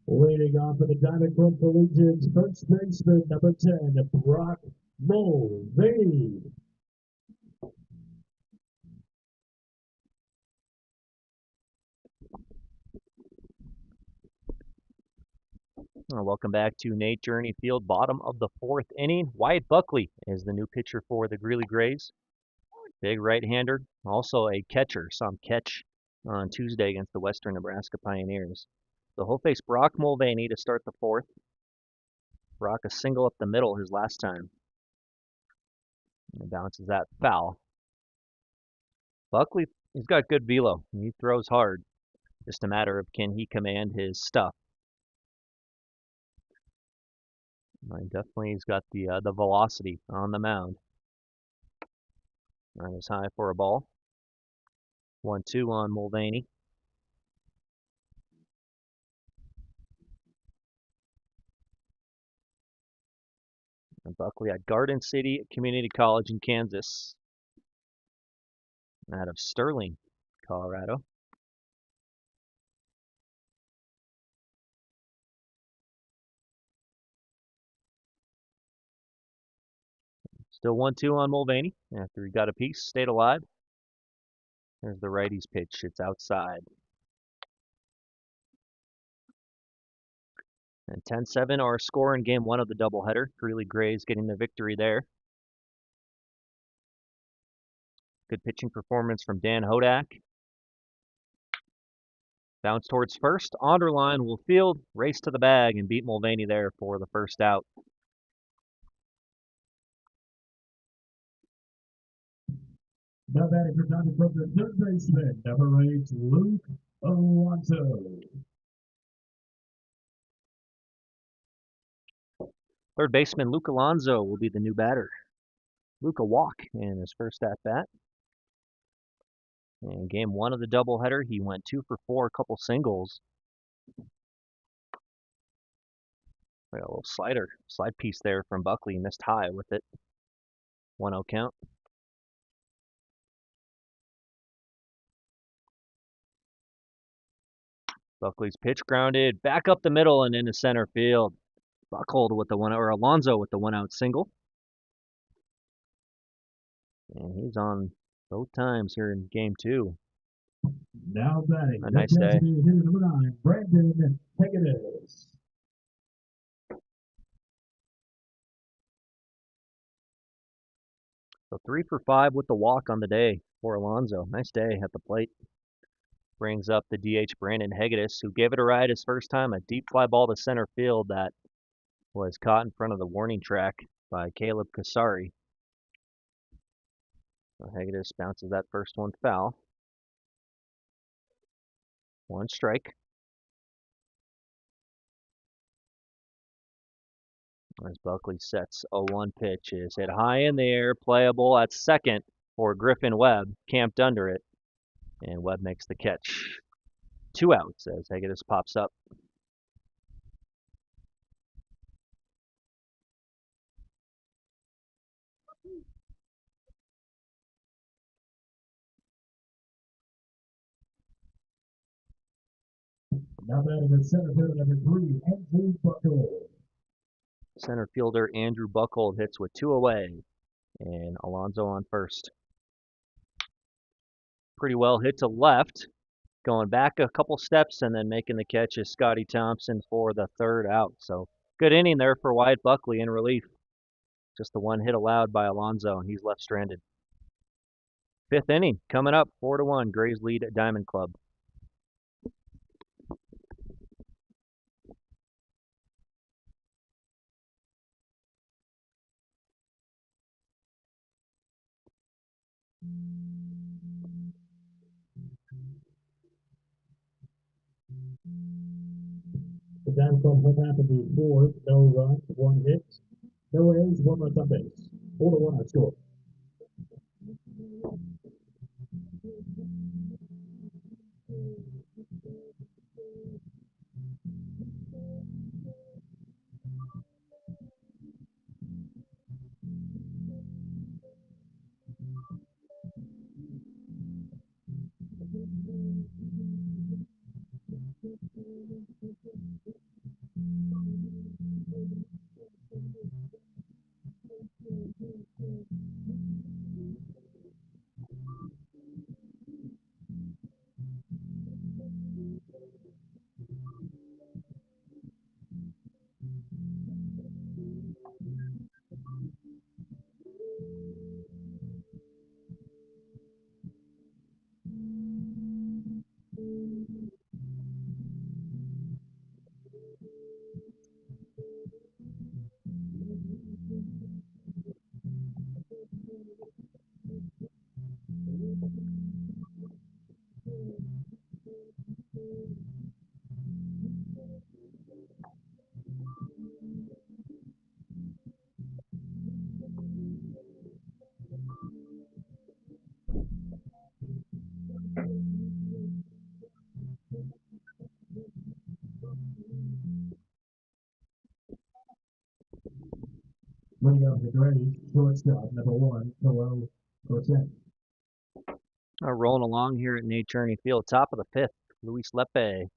Leading off for the Diamond Club Collegians, first baseman number 10, Brock Mulvaney. Welcome back to Nate Journey Field, bottom of the 4th inning. Wyatt Buckley is the new pitcher for the Greeley Grays. Big right-hander, also a catcher. Saw him catch on Tuesday against the Western Nebraska Pioneers. So he'll face Brock Mulvaney to start the 4th. Brock a single up the middle his last time. And bounces that foul. Buckley, he's got good velo. He throws hard. Just a matter of can he command his stuff. Definitely he's got the velocity on the mound. That is high for a ball. 1-2 on Mulvaney. And Buckley at Garden City Community College in Kansas. Out of Sterling, Colorado. Still 1-2 on Mulvaney after he got a piece, stayed alive. There's the righty's pitch. It's outside. And 10-7 our score in game 1 of the doubleheader. Greeley Grays getting the victory there. Good pitching performance from Dan Hodak. Bounce towards first. Onderline will field, race to the bag, and beat Mulvaney there for the first out. Now batting for time from the third baseman, number 8, Luke Alonso. Third baseman Luke Alonso will be the new batter. Luke a walk in his first at bat. In game 1 of the doubleheader, he went 2 for 4, a couple singles. A little slide piece there from Buckley, missed high with it. 1-0 count. Buckley's pitch grounded back up the middle and into center field. Buckhold with the Alonso with the 1-out single. And he's on both times here in game 2. Now batting, a nice day. Hitter number 9, Brandon Hegedus. So 3 for 5 with the walk on the day for Alonso. Nice day at the plate. Brings up the DH Brandon Hegedus, who gave it a ride his first time, a deep fly ball to center field that was caught in front of the warning track by Caleb Kasari. So Hegedus bounces that first one foul. 1 strike. As Buckley sets a 1 pitch, is hit high in the air, playable at second for Griffin Webb, camped under it, and Webb makes the catch. 2 outs as Hegedus pops up. Now batting at center fielder number 3, Andrew Buckhold. Center fielder Andrew Buckhold hits with 2 away, and Alonso on first. Pretty well hit to left, going back a couple steps and then making the catch is Scotty Thompson for the 3rd out. So good inning there for Wyatt Buckley in relief. Just the 1 hit allowed by Alonso, and he's left stranded. 5th inning coming up, 4-1, Grays lead at Diamond Club. The Diamond Club home half of the 4th, no runs, 1 hit, no errors, 1 run on base. 4-1 our score. Leading up the Grays, shortstop number 1, Noel Corset. Rolling along here at Nate Cherney Field, top of the 5th, Luis Lepe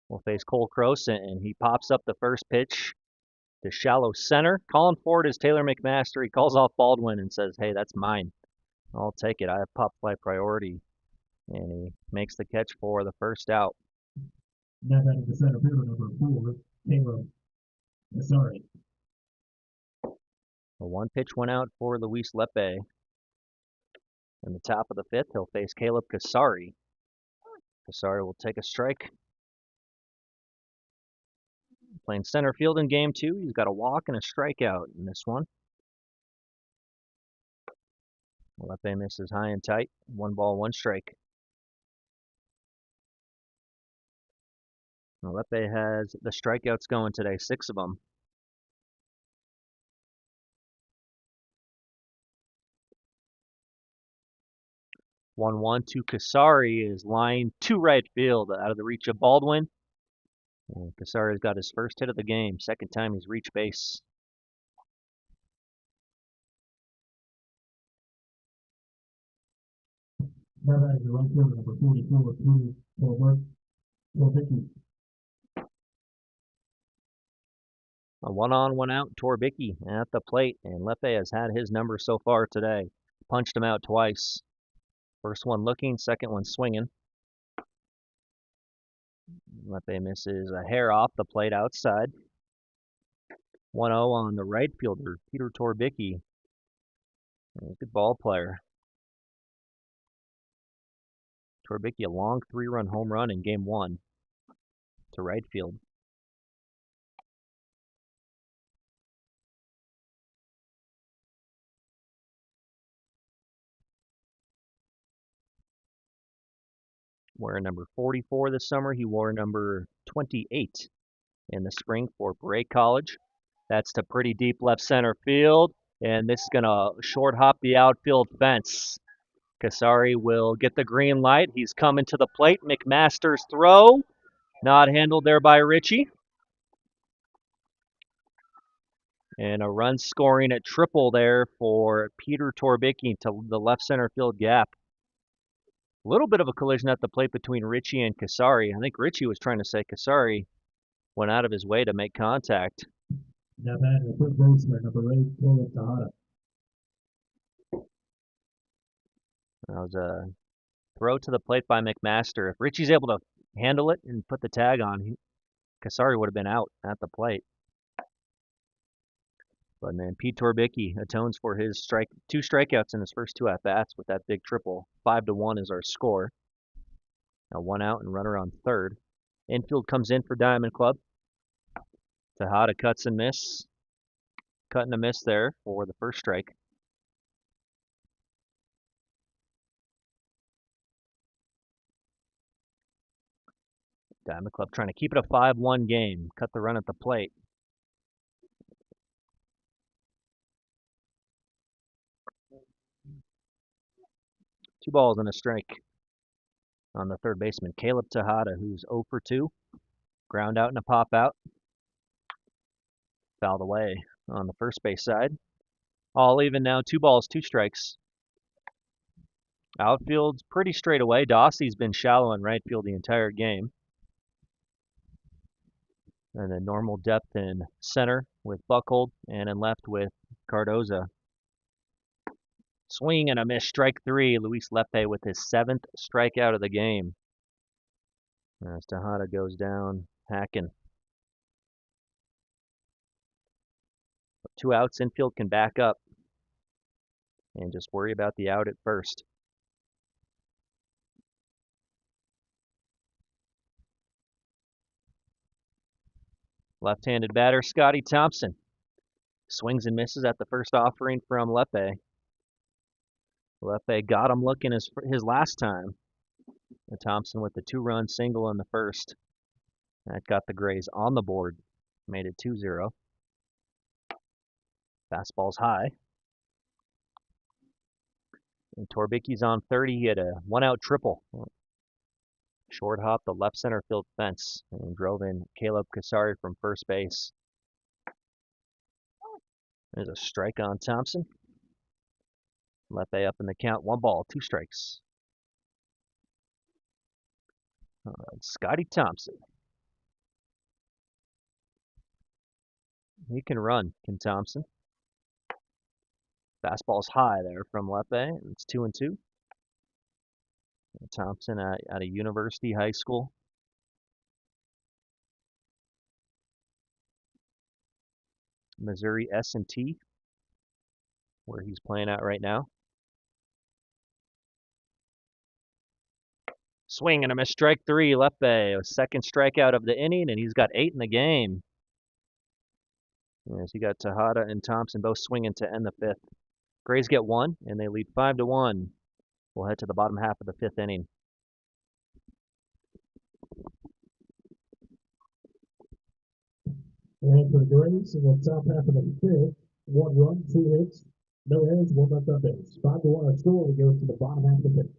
will face Cole Croson, and he pops up the first pitch to shallow center. Calling for it is Taylor McMaster. He calls off Baldwin and says, "Hey, that's mine. I'll take it. I have pop fly priority." And he makes the catch for the first out. Now batting the center fielder number 4, Caleb Kasari. A 1 pitch, 1 out for Luis Lepe. In the top of the 5th, he'll face Caleb Kasari. Kasari will take a strike playing center field in game 2. He's got a walk and a strikeout in this one. Lepe misses high and tight. 1 ball, 1 strike. Lepe has the strikeouts going today, 6 of them. One one to Kasari is lined to right field out of the reach of Baldwin. And Kasari's got his first hit of the game, second time he's reached base. Now that is the right fielder, number 44, Peter Torbicki. A 1-on, 1-out, Torbicki at the plate, and Lepe has had his number so far today. Punched him out twice. First one looking, second one swinging. Lepe misses a hair off the plate outside. 1-0 on the right fielder, Peter Torbicki. Good ball player. Torbicki, a long 3-run home run in game 1 to right field. Wearing number 44 this summer. He wore number 28 in the spring for Bray College. That's to pretty deep left center field, and this is going to short hop the outfield fence. Kasari will get the green light. He's coming to the plate. McMaster's throw, not handled there by Ritchie. And a run scoring at triple there for Peter Torbicki to the left center field gap. A little bit of a collision at the plate between Ritchie and Kasari. I think Ritchie was trying to say Kasari went out of his way to make contact. Now that is the first baseman, number 8, Caleb Tejada. That was a throw to the plate by McMaster. If Ritchie's able to handle it and put the tag on, Kasari would have been out at the plate. But man, Pete Torbicki atones for his 2 strikeouts in his first 2 at-bats with that big triple. 5-1 is our score. Now 1 out and runner on third. Infield comes in for Diamond Club. Tejada cuts and miss. Cut and a miss there for the first strike. Diamond Club trying to keep it a 5-1 game. Cut the run at the plate. Two balls and a strike on the third baseman, Caleb Tejada, who's 0 for 2. Ground out and a pop out. Fouled away on the first base side. All even now, 2 balls, 2 strikes. Outfield's pretty straight away. Dossey's been shallow in right field the entire game. And then normal depth in center with Buckhold, and in left with Cardoza. Swing and a miss, strike 3. Luis Lepe with his 7th strikeout of the game. As Tejada goes down, hacking. 2 outs, infield can back up and just worry about the out at first. Left-handed batter, Scotty Thompson. Swings and misses at the first offering from Lepe. Lepe got him looking his last time. And Thompson with the 2-run single in the first. That got the Grays on the board. Made it 2-0. Fastball's high. And Torbicki's on 30. He had a 1-out triple. Short hop the left center field fence and drove in Caleb Kasari from first base. There's a strike on Thompson. Lepe up in the count. 1 ball, 2 strikes. Scotty Thompson. He can run, can Thompson. Fastball's high there from Lepe. It's 2-2. Thompson at a University High School. Missouri S&T, where he's playing at right now. Swing and a miss, strike 3. Lepe, a 2nd strikeout of the inning, and he's got 8 in the game. As you got Tejada and Thompson both swinging to end the fifth. Grays get one, and they lead 5-1. We'll head to the bottom half of the fifth inning. And for the Grays in the top half of the fifth, 1 run, 2 hits, no errors, 1 left on base. 5-1 our score. We go to the bottom half of the fifth.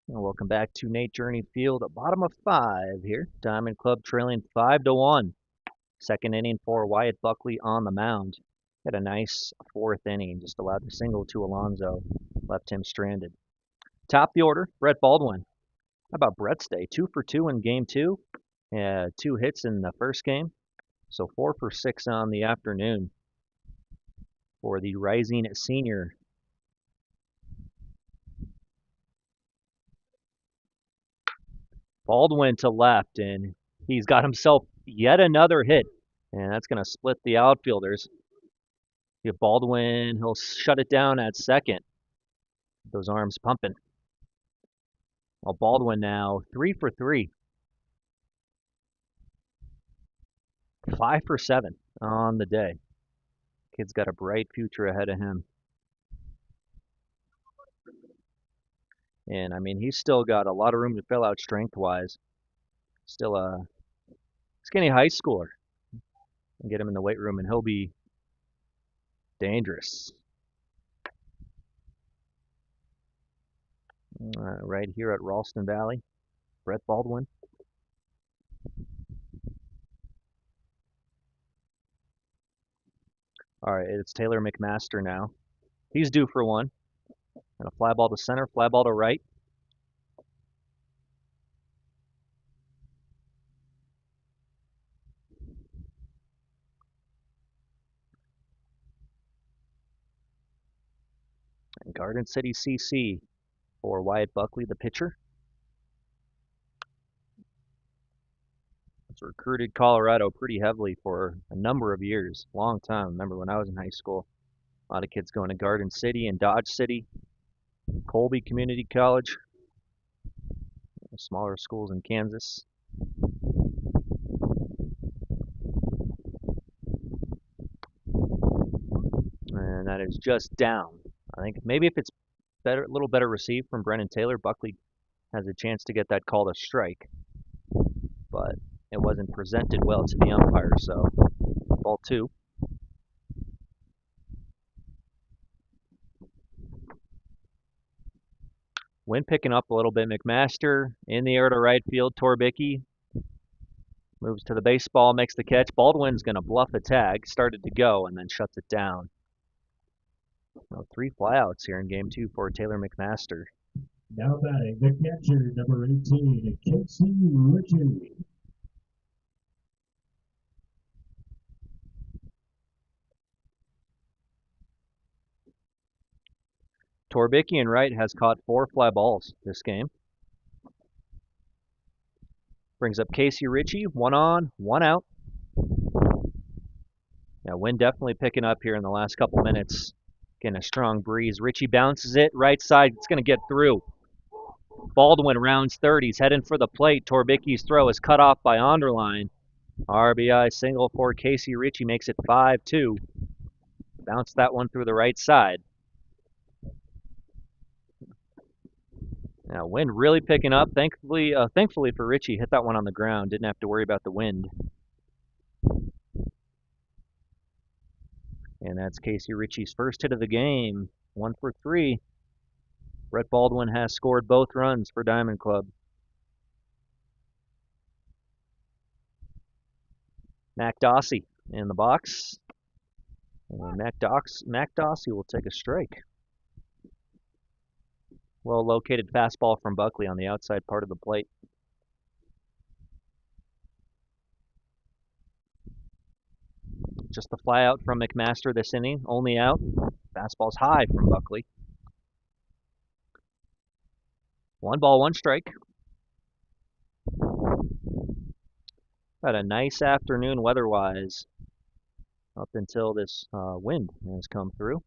And welcome back to Nate Journey Field, bottom of 5 here. Diamond Club trailing 5-1. Second inning for Wyatt Buckley on the mound. Had a nice fourth inning, just allowed the single to Alonso, left him stranded. Top the order, Brett Baldwin. How about Brett's day? 2 for 2 in game 2. 2 hits in the first game, so 4 for 6 on the afternoon for the rising senior. Baldwin to left, and he's got himself yet another hit, and that's going to split the outfielders. If Baldwin, he'll shut it down at second. Those arms pumping. Well, Baldwin now 3 for 3. 5 for 7 on the day. Kid's got a bright future ahead of him. And I mean, he's still got a lot of room to fill out strength-wise. Still a skinny high schooler. And get him in the weight room, and he'll be dangerous. Right here at Ralston Valley, Brett Baldwin. All right, it's Taylor McMaster now. He's due for one. And a fly ball to center, fly ball to right. And Garden City CC for Wyatt Buckley, the pitcher. It's recruited Colorado pretty heavily for a number of years, long time. Remember when I was in high school, a lot of kids going to Garden City and Dodge City, Colby Community College, smaller schools in Kansas. And that is just down. I think maybe if it's better, a little better received from Brennan Taylor, Buckley has a chance to get that call to strike. But it wasn't presented well to the umpire, so ball 2. Wind picking up a little bit. McMaster in the air to right field. Torbicki moves to the baseball, makes the catch. Baldwin's going to bluff a tag. Started to go and then shuts it down. Well, 3 flyouts here in game 2 for Taylor McMaster. Now batting the catcher, number 18, Casey Ritchie. Torbicki and Wright has caught 4 fly balls this game. Brings up Casey Ritchie, 1 on, 1 out. Yeah, wind definitely picking up here in the last couple minutes. Getting a strong breeze. Ritchie bounces it, right side, it's going to get through. Baldwin rounds third, he's heading for the plate. Torbicki's throw is cut off by Onderline. RBI single for Casey Ritchie makes it 5-2. Bounce that one through the right side. Now, wind really picking up. Thankfully for Ritchie, hit that one on the ground. Didn't have to worry about the wind. And that's Casey Ritchie's first hit of the game. 1 for 3. Brett Baldwin has scored both runs for Diamond Club. Mac Dossie in the box. And Mac Dossie will take a strike. Well located fastball from Buckley on the outside part of the plate. Just the fly out from McMaster this inning, only out. Fastball's high from Buckley. 1 ball, 1 strike. Had a nice afternoon weather-wise up until this wind has come through.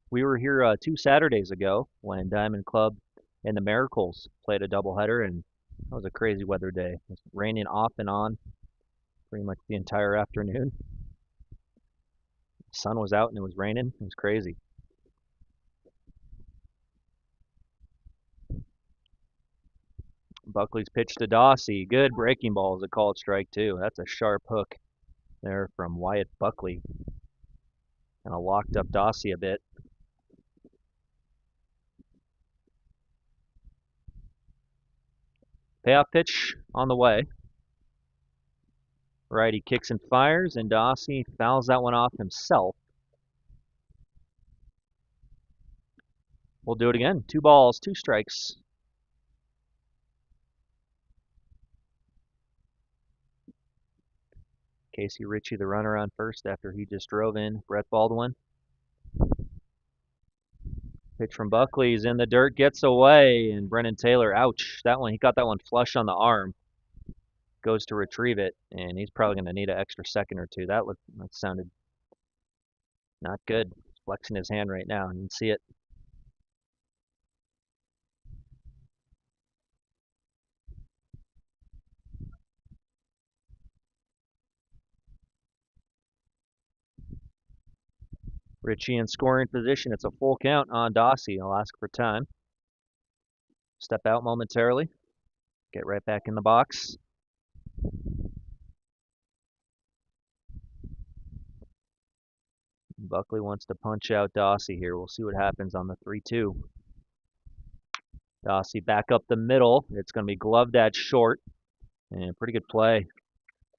We were here 2 Saturdays ago when Diamond Club and the Miracles played a doubleheader, and that was a crazy weather day. It was raining off and on pretty much the entire afternoon. The sun was out and it was raining. It was crazy. Buckley's pitch to Dossie. Good breaking ball is a called strike too. That's a sharp hook there from Wyatt Buckley. Kind of locked up Dossie a bit. Payoff pitch on the way. Righty kicks and fires, and Dossie fouls that one off himself. We'll do it again. 2 balls, 2 strikes. Casey Ritchie, the runner on first after he just drove in Brett Baldwin. Pitch from Buckley's in the dirt, gets away, and Brennan Taylor, ouch. That one, he got that one flush on the arm. Goes to retrieve it, and he's probably going to need an extra second or two. That sounded not good. He's flexing his hand right now, and you can see it. Ritchie in scoring position. It's a full count on Dossie. I'll ask for time. Step out momentarily. Get right back in the box. Buckley wants to punch out Dossie here. We'll see what happens on the 3-2. Dossie back up the middle. It's going to be gloved at short. And pretty good play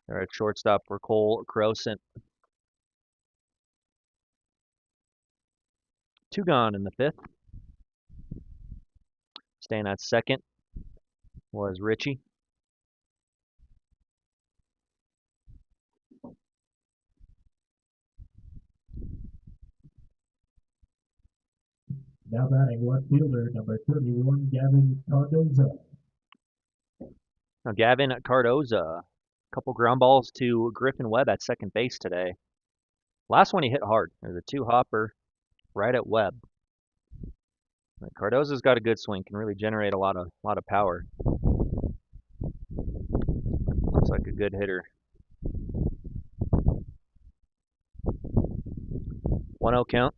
there at shortstop for Cole Crosent. 2 gone in the 5th. Staying at second was Ritchie. Now batting left fielder, number 31, Gavin Cardoza. Now Gavin Cardoza, a couple ground balls to Griffin Webb at second base today. Last one he hit hard. There's a 2-hopper right at Webb. But Cardoza's got a good swing, can really generate a lot of power. Looks like a good hitter. 1-0 count.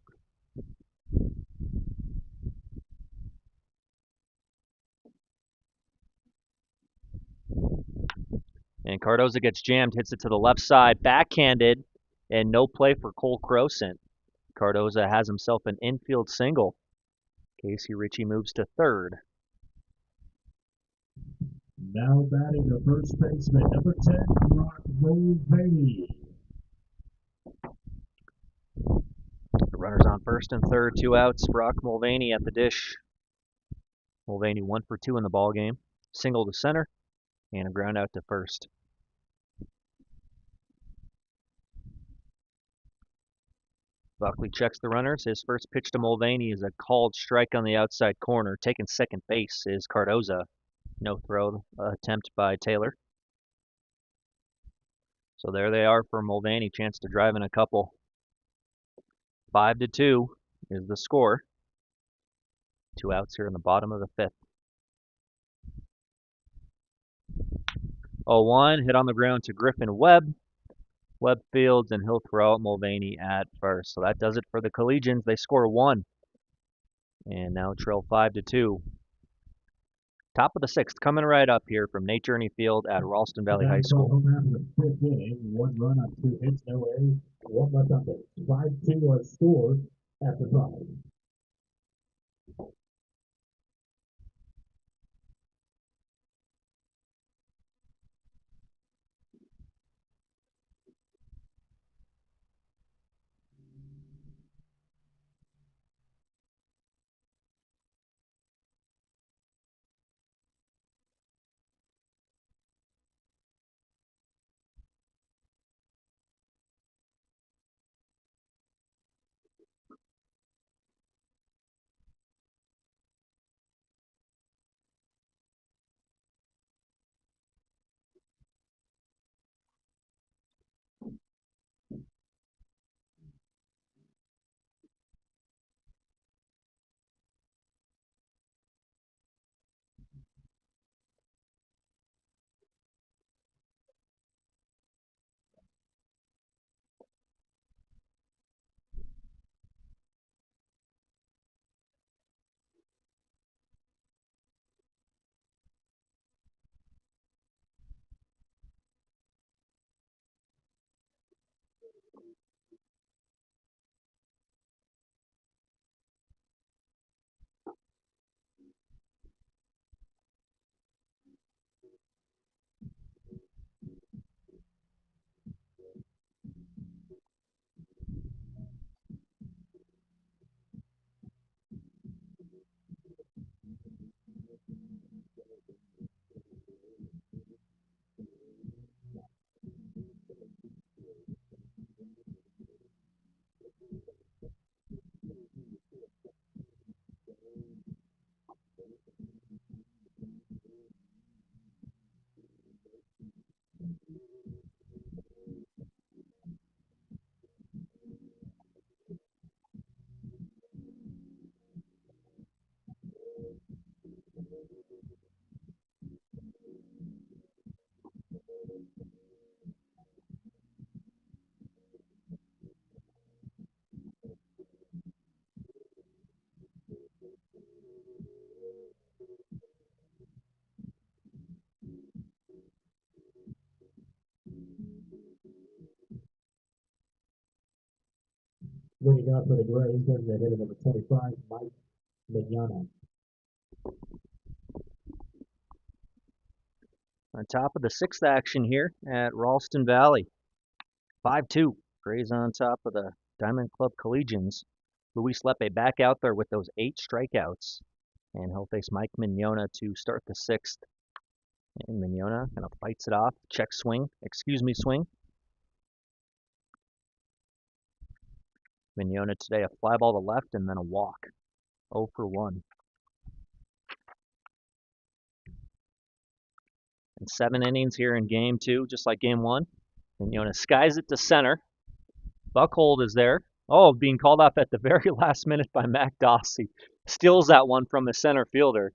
And Cardoza gets jammed, hits it to the left side, backhanded, and no play for Cole Crosent. Cardoza has himself an infield single. Casey Ritchie moves to third. Now batting the first baseman, number 10, Brock Mulvaney. The runners on first and third, 2 outs. Brock Mulvaney at the dish. Mulvaney 1 for 2 in the ball game. Single to center and a ground out to first. Buckley checks the runners. His first pitch to Mulvaney is a called strike on the outside corner. Taking second base is Cardoza. No throw attempt by Taylor. So there they are for Mulvaney. Chance to drive in a couple. 5-2 is the score. 2 outs here in the bottom of the fifth. 0-1, hit on the ground to Griffin Webb. Webb fields, and he'll throw out Mulvaney at first. So that does it for the Collegians. They score 1 and now trail 5-2. Top of the sixth, coming right up here from Nate Journey Field at Ralston Valley High School. Home after the fifth inning, 1 run on 2 hits, no errors, 1 left on base. 5-2 our score after 5. Leading up for the Grays, there's the hitter number 25, Mike Mignogna. On top of the sixth action here at Ralston Valley. 5-2. Grays on top of the Diamond Club Collegians. Luis Lepe back out there with those 8 strikeouts. And he'll face Mike Mignogna to start the sixth. And Mignogna kind of fights it off. Check swing. Swing. Mignogna today a fly ball to left and then a walk. 0 for 1. And 7 innings here in game 2, just like game 1. Mignogna skies it to center. Buckhold is there. Oh, being called off at the very last minute by Mac Dossie. Steals that one from the center fielder.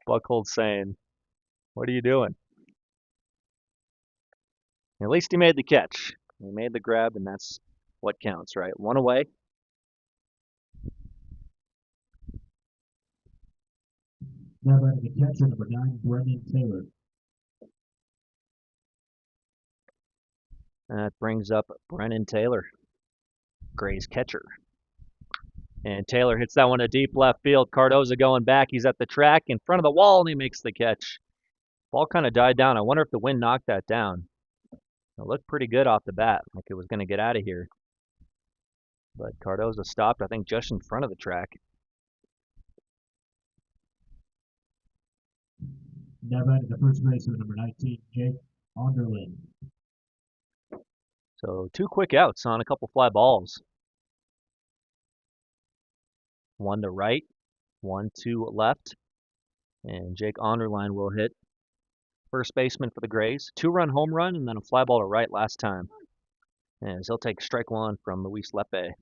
Buckhold saying, "What are you doing?" At least he made the catch. He made the grab, and that's what counts, right? 1 away. Now batting the catcher, number 9, Brendan Taylor. That brings up Brennan Taylor, Gray's catcher. And Taylor hits that one to deep left field. Cardoza going back. He's at the track in front of the wall, and he makes the catch. Ball kind of died down. I wonder if the wind knocked that down. It looked pretty good off the bat, like it was going to get out of here. But Cardoza stopped, I think, just in front of the track. Now batting the first baseman, number 19, Jake Onderlin. So 2 quick outs on a couple fly balls. One to right, one to left, and Jake Onderline will hit first baseman for the Grays. 2-run home run and then a fly ball to right last time. And he'll take strike 1 from Luis Lepe.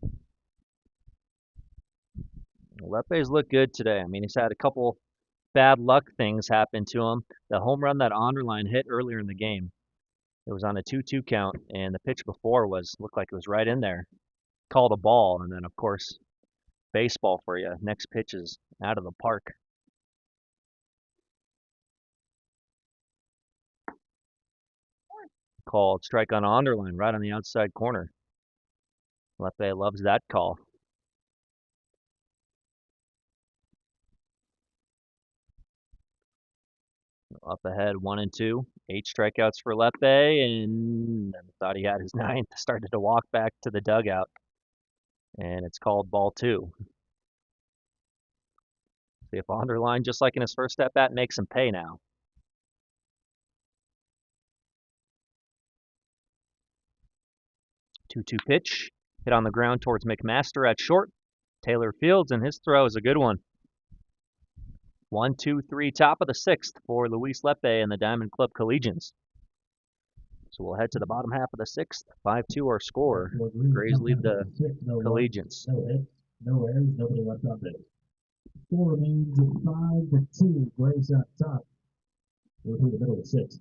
Lepe's looked good today. I mean, he's had a couple bad luck things happen to him. The home run that Onderline hit earlier in the game, it was on a 2-2 count, and the pitch before looked like it was right in there. Called a ball, and then of course, baseball for you. Next pitch is out of the park. Called strike on Onderline right on the outside corner. Lepe loves that call. Up ahead, 1-2. 8 strikeouts for Lepe, and thought he had his ninth. Started to walk back to the dugout, and it's called ball 2. See if Onderline, just like in his first at bat, makes him pay now. 2-2 pitch, hit on the ground towards McMaster at short. Taylor fields, and his throw is a good one. 1-2-3, top of the 6th for Luis Lepe and the Diamond Club Collegians. So we'll head to the bottom half of the 6th. 5-2 our score. Grays lead the Collegians. No hits, no errors, nobody left on base. Score remains 5-2. Grays on top. We're through the middle of the 6th.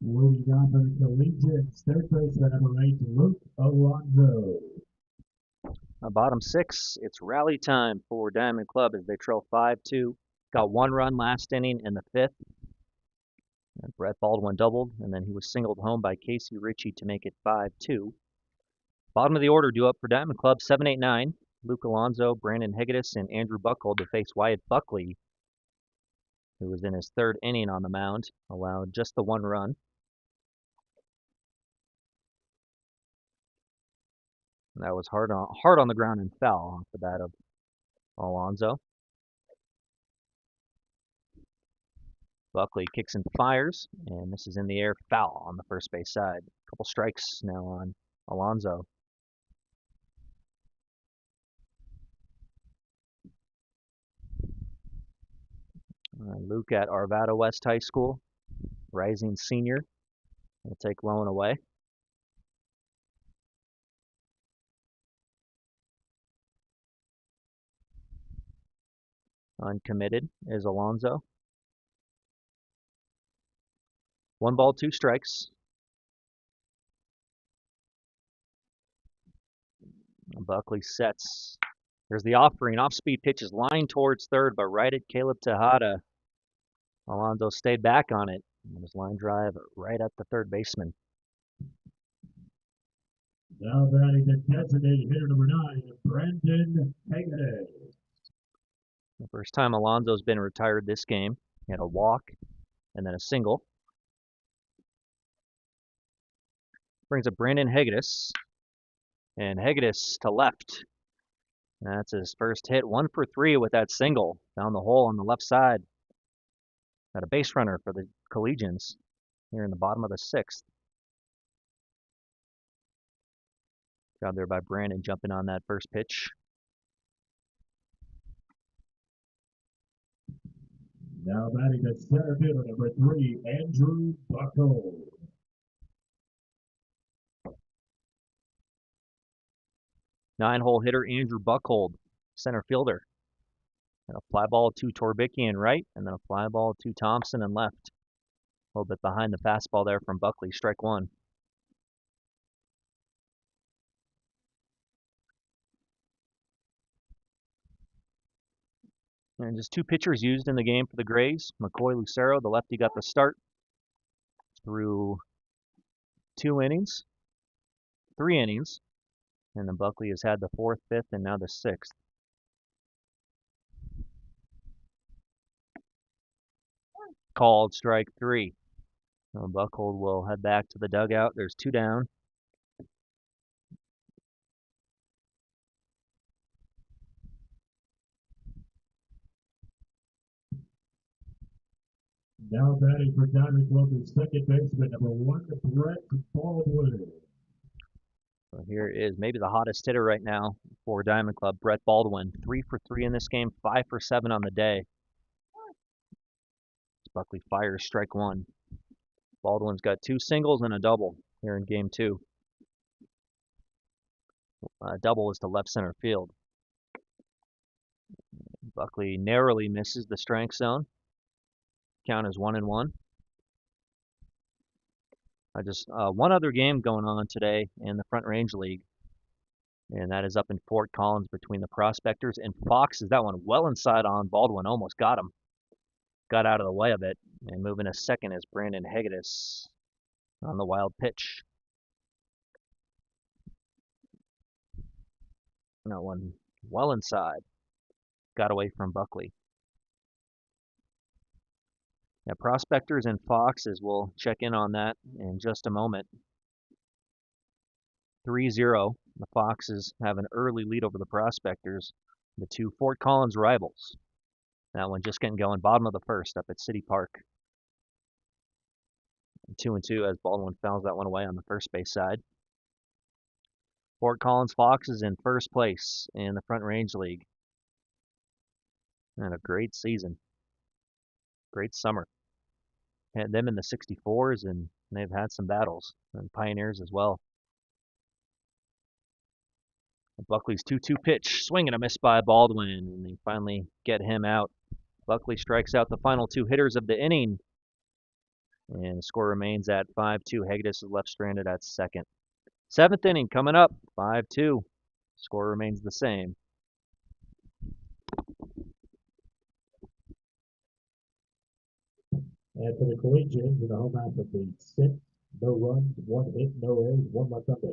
Moving on for the Collegians, third baseman number 8, Luke Alonso. Bottom 6, it's rally time for Diamond Club as they trail 5-2. Got 1 run last inning in the 5th. And Brett Baldwin doubled, and then he was singled home by Casey Ritchie to make it 5-2. Bottom of the order due up for Diamond Club, 7-8-9. Luke Alonso, Brandon Hegedus, and Andrew Buckhold to face Wyatt Buckley, who was in his 3rd inning on the mound, allowed just the 1 run. That was hard on the ground and foul off the bat of Alonso. Buckley kicks and fires, and this is in the air, foul on the first base side. A couple strikes now on Alonso. Luke at Arvada West High School, rising senior. Will take Lowen away. Uncommitted is Alonso. 1 ball, 2 strikes. Buckley sets. There's the offering. Off-speed pitch is lined towards third, but right at Caleb Tejada. Alonso stayed back on it. And his line drive right at the third baseman. Now batting the designated hitter number 9, Brandon Hegedus. The first time Alonso's been retired this game. He had a walk and then a single. Brings up Brandon Hegedus. And Hegedus to left. That's his first hit. 1 for 3 with that single. Down the hole on the left side. Got a base runner for the Collegians here in the bottom of the 6th. Job there by Brandon jumping on that first pitch. Now batting the center fielder, number 3, Andrew Buckle. 9-hole hitter Andrew Buckhold, center fielder. And a fly ball to Torbicki in right, and then a fly ball to Thompson in left. A little bit behind the fastball there from Buckley, strike 1. And just 2 pitchers used in the game for the Grays. McCoy Lucero, the lefty, got the start through 2 innings, 3 innings, and then Buckley has had the 4th, 5th, and now the 6th. Called strike 3. So Buckhold will head back to the dugout. There's 2 down. Now batting for Diamond Club is second baseman, number 1, Brett Baldwin. So here is maybe the hottest hitter right now for Diamond Club, Brett Baldwin. 3 for 3 in this game, 5 for 7 on the day. Buckley fires strike 1. Baldwin's got 2 singles and a double here in game 2. Double was to left center field. Buckley narrowly misses the strike zone. Count is 1-1. Just one other game going on today in the Front Range League, and that is up in Fort Collins between the Prospectors and Foxes. That one well inside on Baldwin, almost got him. Got out of the way of it, and moving to second is Brandon Hegedus on the wild pitch. That one well inside. Got away from Buckley. Yeah, Prospectors and Foxes, we'll check in on that in just a moment. 3-0. The Foxes have an early lead over the Prospectors, the 2 Fort Collins rivals. That one just getting going, bottom of the 1st up at City Park. 2-2 as Baldwin fouls that one away on the first base side. Fort Collins Foxes in first place in the Front Range League. And a great season. Great summer. Had them in the 64s, and they've had some battles, and Pioneers as well. Buckley's 2-2 pitch, swing and a miss by Baldwin, and they finally get him out. Buckley strikes out the final 2 hitters of the inning, and the score remains at 5-2. Hegedus is left stranded at second. 7th inning coming up, 5-2. Score remains the same. And for the Collegians, in the home half of the 6th, no runs, 1 hit, no errors, 1 left on base.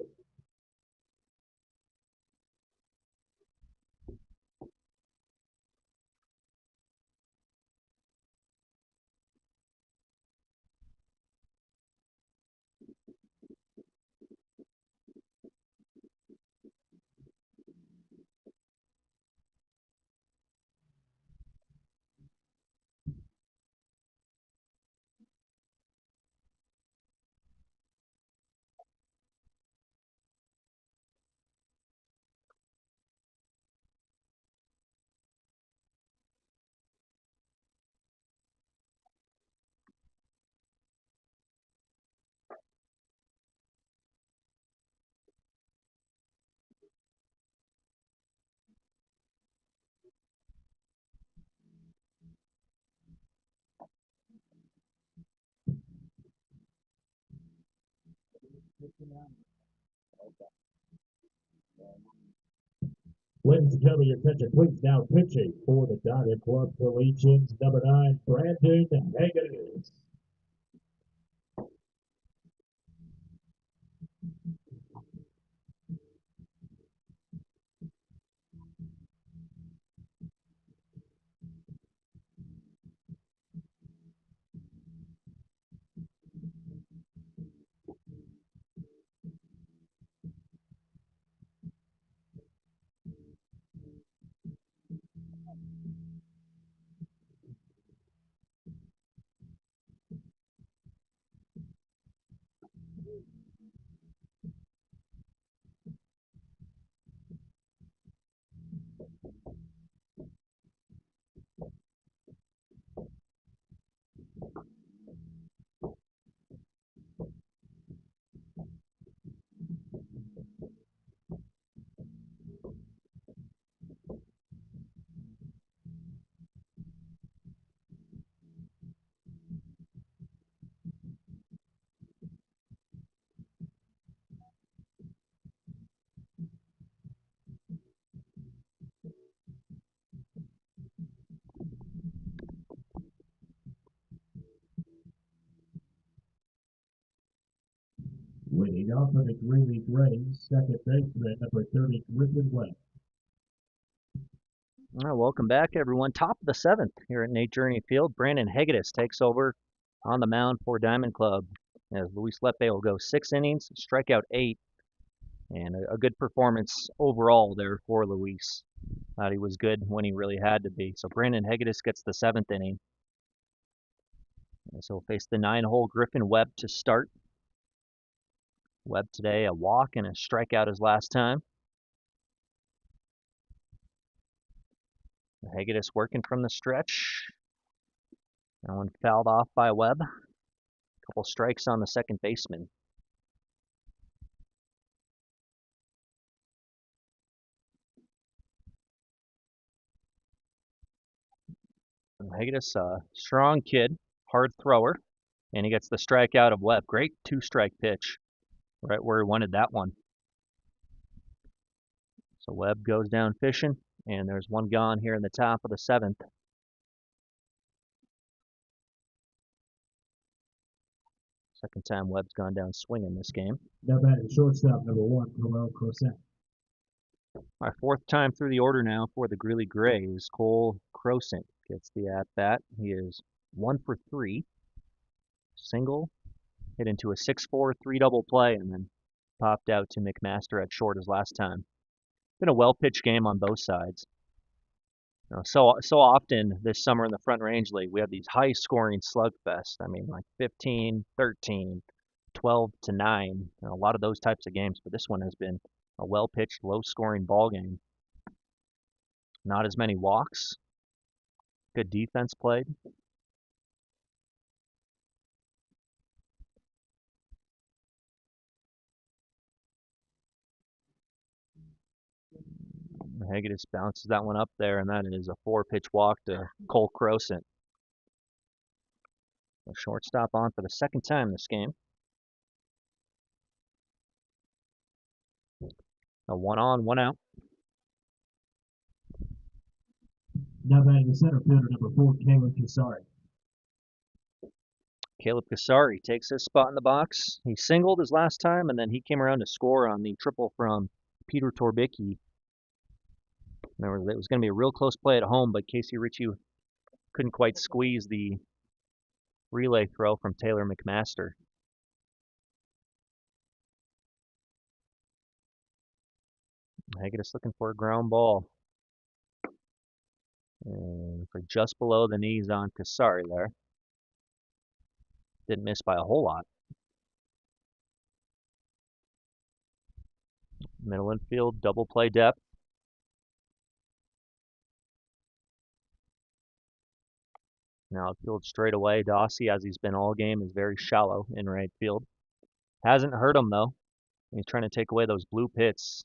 Ladies and gentlemen, your attention please. Now pitching for the Diamond Club Collegians, number 9, Brandon Hegedus. Leading off for the Greeley Grays, second baseman, number 30, Griffin Webb. Welcome back, everyone. Top of the seventh here at Nate Journey Field. Brandon Hegedus takes over on the mound for Diamond Club as Luis Lepe will go 6 innings, strike out 8, and a good performance overall there for Luis. Thought he was good when he really had to be. So Brandon Hegedus gets the 7th inning. So he'll face the 9-hole Griffin Webb to start. Webb today a walk and a strikeout his last time. Hegedus working from the stretch. That one fouled off by Webb. A couple strikes on the second baseman. Hegedus, a strong kid, hard thrower, and he gets the strikeout of Webb. Great 2-strike pitch, right where he wanted that one. So Webb goes down fishing, and there's one gone here in the top of the 7th. Second time Webb's gone down swinging this game. Now batting shortstop, number 1, Cole Crosette. Our 4th time through the order now for the Greeley Grays. Cole Crosett gets the at-bat. He is 1 for 3. Single, hit into a 6-4 3-double play, and then popped out to McMaster at short his last time. Been a well-pitched game on both sides. So often this summer in the Front Range League, we have these high-scoring slugfests. I mean, like 15, 13, 12 to 9. A lot of those types of games, but this one has been a well-pitched, low-scoring ball game. Not as many walks. Good defense played. Hegedus bounces that one up there, and that is a 4-pitch walk to Cole Crosett. A shortstop on for the 2nd time this game. A 1 on, 1 out. Now batting the center fielder, number 4, Caleb Casari. Caleb Casari takes his spot in the box. He singled his last time, and then he came around to score on the triple from Peter Torbicki. Remember, it was going to be a real close play at home, but Casey Ritchie couldn't quite squeeze the relay throw from Taylor McMaster. Hegedus looking for a ground ball. And for just below the knees on Casari there. Didn't miss by a whole lot. Middle infield, double play depth. Now outfield straight away. Dossie, as he's been all game, is very shallow in right field. Hasn't hurt him though. He's trying to take away those blue pits.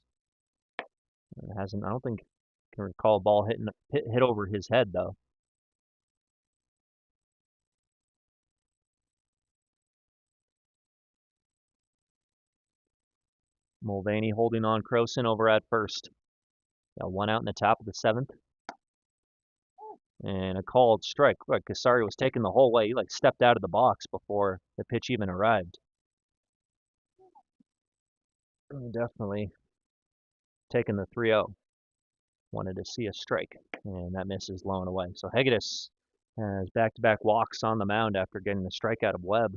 I don't think I can recall a ball hit over his head though. Mulvaney holding on Crosett over at first. Got 1 out in the top of the 7th. And a called strike. Look, Casari was taking the whole way. He stepped out of the box before the pitch even arrived. Definitely taking the 3-0. Wanted to see a strike, and that misses low and away. So Hegedus has back-to-back walks on the mound after getting the strikeout of Webb.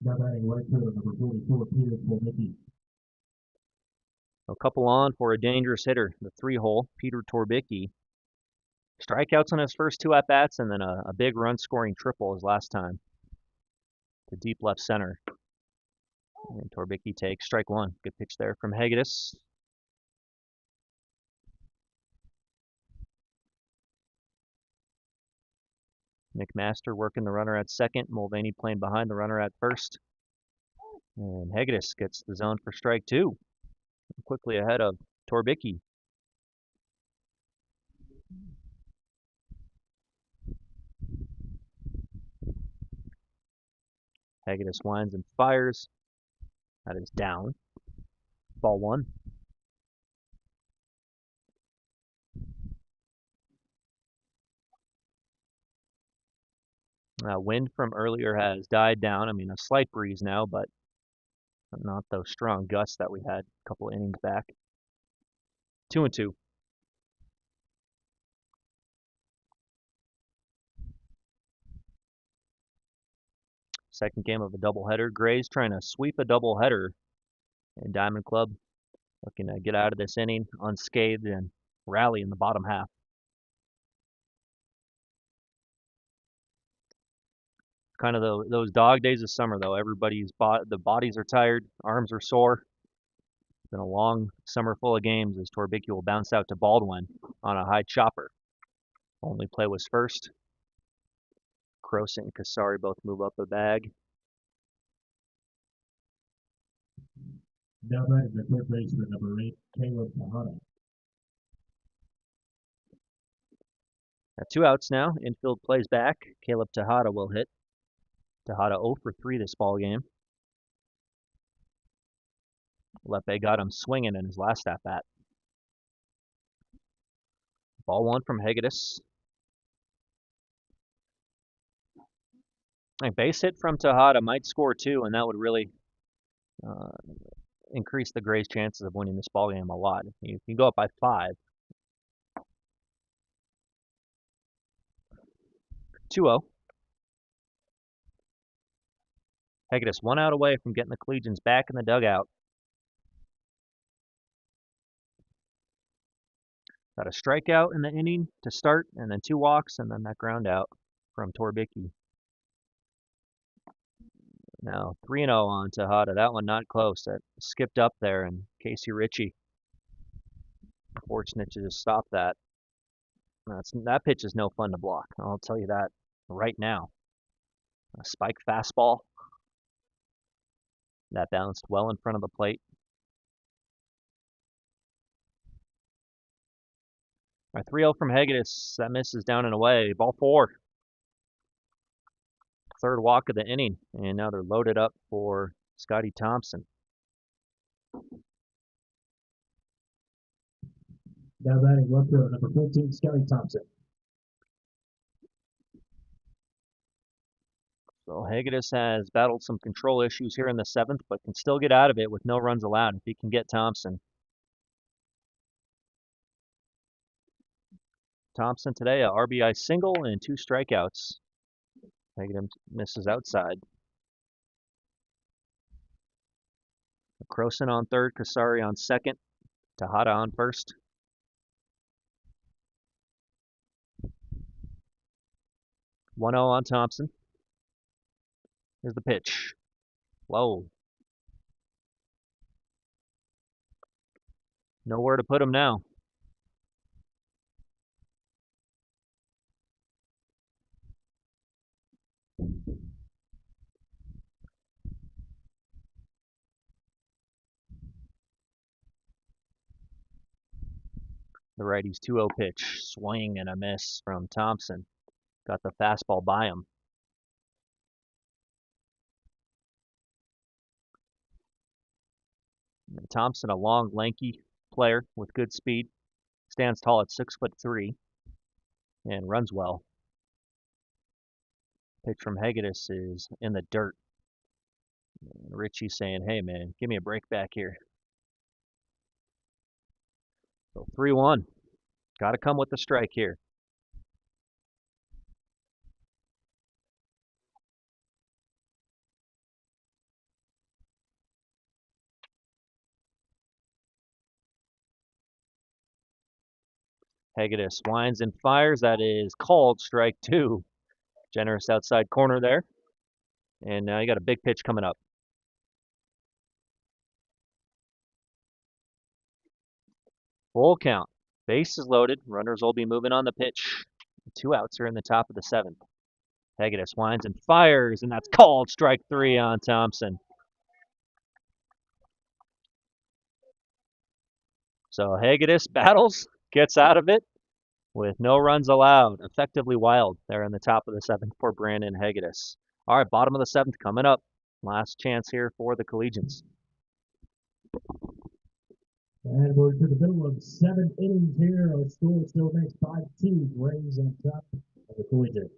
Now batting right fielder, number 44, Peter Torbicki. A couple on for a dangerous hitter, the 3-hole, Peter Torbicki. Strikeouts on his first 2 at-bats, and then a big run-scoring triple his last time to deep left center. And Torbicki takes strike 1. Good pitch there from Hegedus. McMaster working the runner at second. Mulvaney playing behind the runner at first. And Hegedus gets the zone for strike 2. Quickly ahead of Torbicki. Hegedus winds and fires. That is down. Ball 1. Wind from earlier has died down. I mean, a slight breeze now, but not those strong gusts that we had a couple innings back. 2-2. Second game of a doubleheader. Gray's trying to sweep a doubleheader in Diamond Club, looking to get out of this inning unscathed and rally in the bottom half. Kind of those dog days of summer, though. The bodies are tired, arms are sore. It's been a long summer full of games as Torbicki will bounce out to Baldwin on a high chopper. Only play was first. Croson and Kasari both move up a bag. Now batting the third baseman, number 8, Caleb Tejada. At 2 outs now, infield plays back. Caleb Tejada will hit. Tejada 0 for 3 this ball game. Lepe got him swinging in his last at bat. Ball 1 from Hegedus. A base hit from Tejada might score 2, and that would really increase the Grays' chances of winning this ball game a lot. If you go up by 5. 2-0. Hegedus 1 out away from getting the Collegians back in the dugout. Got a strikeout in the inning to start, and then 2 walks, and then that ground out from Torbicki. Now 3-0 on Tejada. That one not close. That skipped up there, and Casey Ritchie fortunate to just stop that. That pitch is no fun to block. I'll tell you that right now. A spike fastball. That bounced well in front of the plate. All right, 3-0 from Hegedus. That misses down and away. Ball 4. Third walk of the inning, and now they're loaded up for Scotty Thompson. Now batting left field, number 14, Scotty Thompson. So Hegedus has battled some control issues here in the 7th, but can still get out of it with no runs allowed if he can get Thompson. Thompson today, a RBI single and 2 strikeouts. Hegedus misses outside. Croson on third, Kasari on second, Tejada on first. 1-0 on Thompson. Here's the pitch. Low. Nowhere to put him now. The righty's 2-0 pitch. Swing and a miss from Thompson. Got the fastball by him. Thompson, a long, lanky player with good speed. Stands tall at 6'3" and runs well. Pitch from Hegedus is in the dirt. Ritchie saying, hey man, give me a break back here. So 3-1. Got to come with the strike here. Hegedus winds and fires. That is called strike 2. Generous outside corner there. And now you got a big pitch coming up. Full count. Base is loaded. Runners will be moving on the pitch. 2 outs are in the top of the 7th. Hegedus winds and fires, and that's called strike 3 on Thompson. So Hegedus battles, gets out of it with no runs allowed. Effectively wild there in the top of the 7th for Brandon Hegedus. All right, bottom of the 7th coming up. Last chance here for the Collegians. And we're to the middle of 7 innings here. Our score still remains 5-2. Rays on top of the Collegians.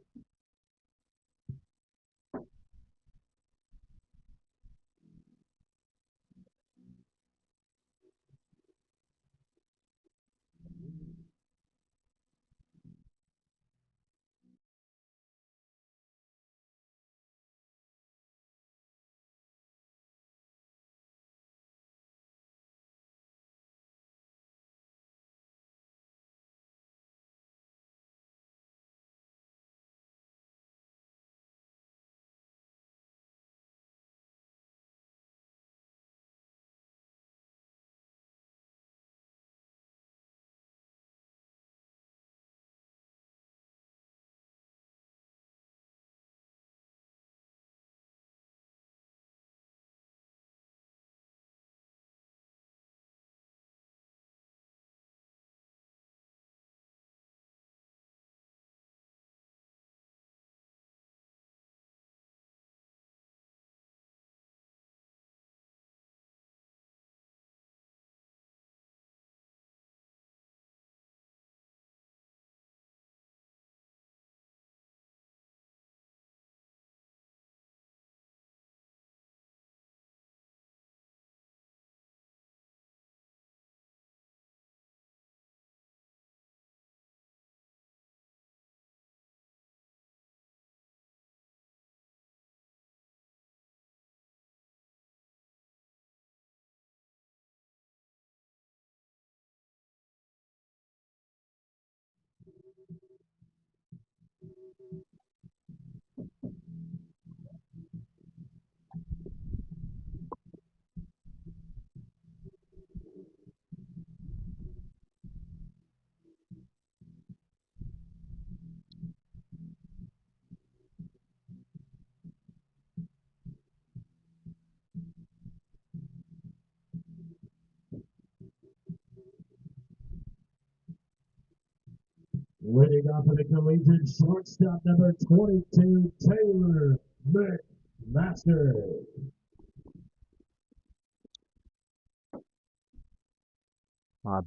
Leading off of the Collegian shortstop number 22, Taylor McMaster.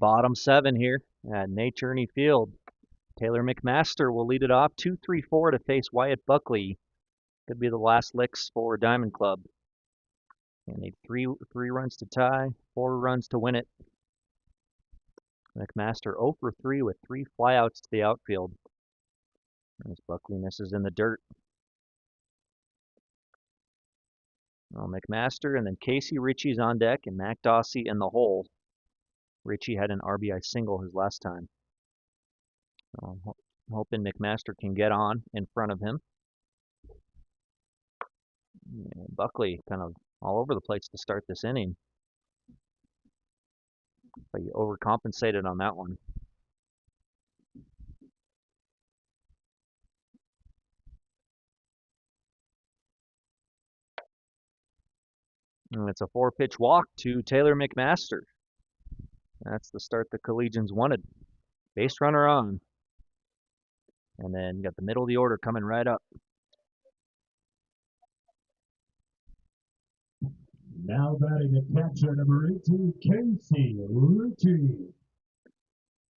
Bottom 7 here at Nate Ernie Field. Taylor McMaster will lead it off 2-3-4 to face Wyatt Buckley. Could be the last licks for Diamond Club. And need three runs to tie, 4 runs to win it. McMaster 0 for 3 with 3 flyouts to the outfield. As Buckley misses in the dirt. Well, McMaster and then Casey Ritchie's on deck and Mac Dossie in the hole. Ritchie had an RBI single his last time. So I'm hoping McMaster can get on in front of him. Yeah, Buckley kind of all over the place to start this inning. But you overcompensated on that one. And it's a 4-pitch walk to Taylor McMaster. That's the start the Collegians wanted. Base runner on. And then you got the middle of the order coming right up. Now batting the catcher, number 18, Casey Ritchie.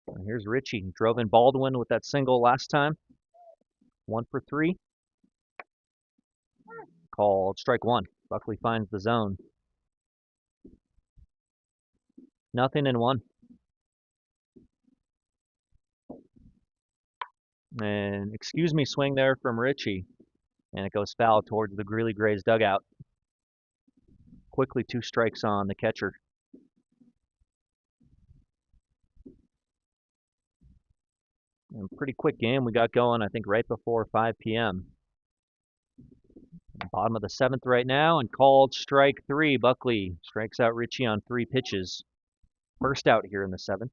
And here's Ritchie. Drove in Baldwin with that single last time. 1 for 3. Called strike 1. Buckley finds the zone. 0-1. And excuse me swing there from Ritchie. And it goes foul towards the Greeley Grays dugout. Quickly 2 strikes on the catcher. And pretty quick game we got going, I think, right before 5 p.m. Bottom of the 7th right now, and called strike 3. Buckley strikes out Ritchie on 3 pitches. First out here in the 7th.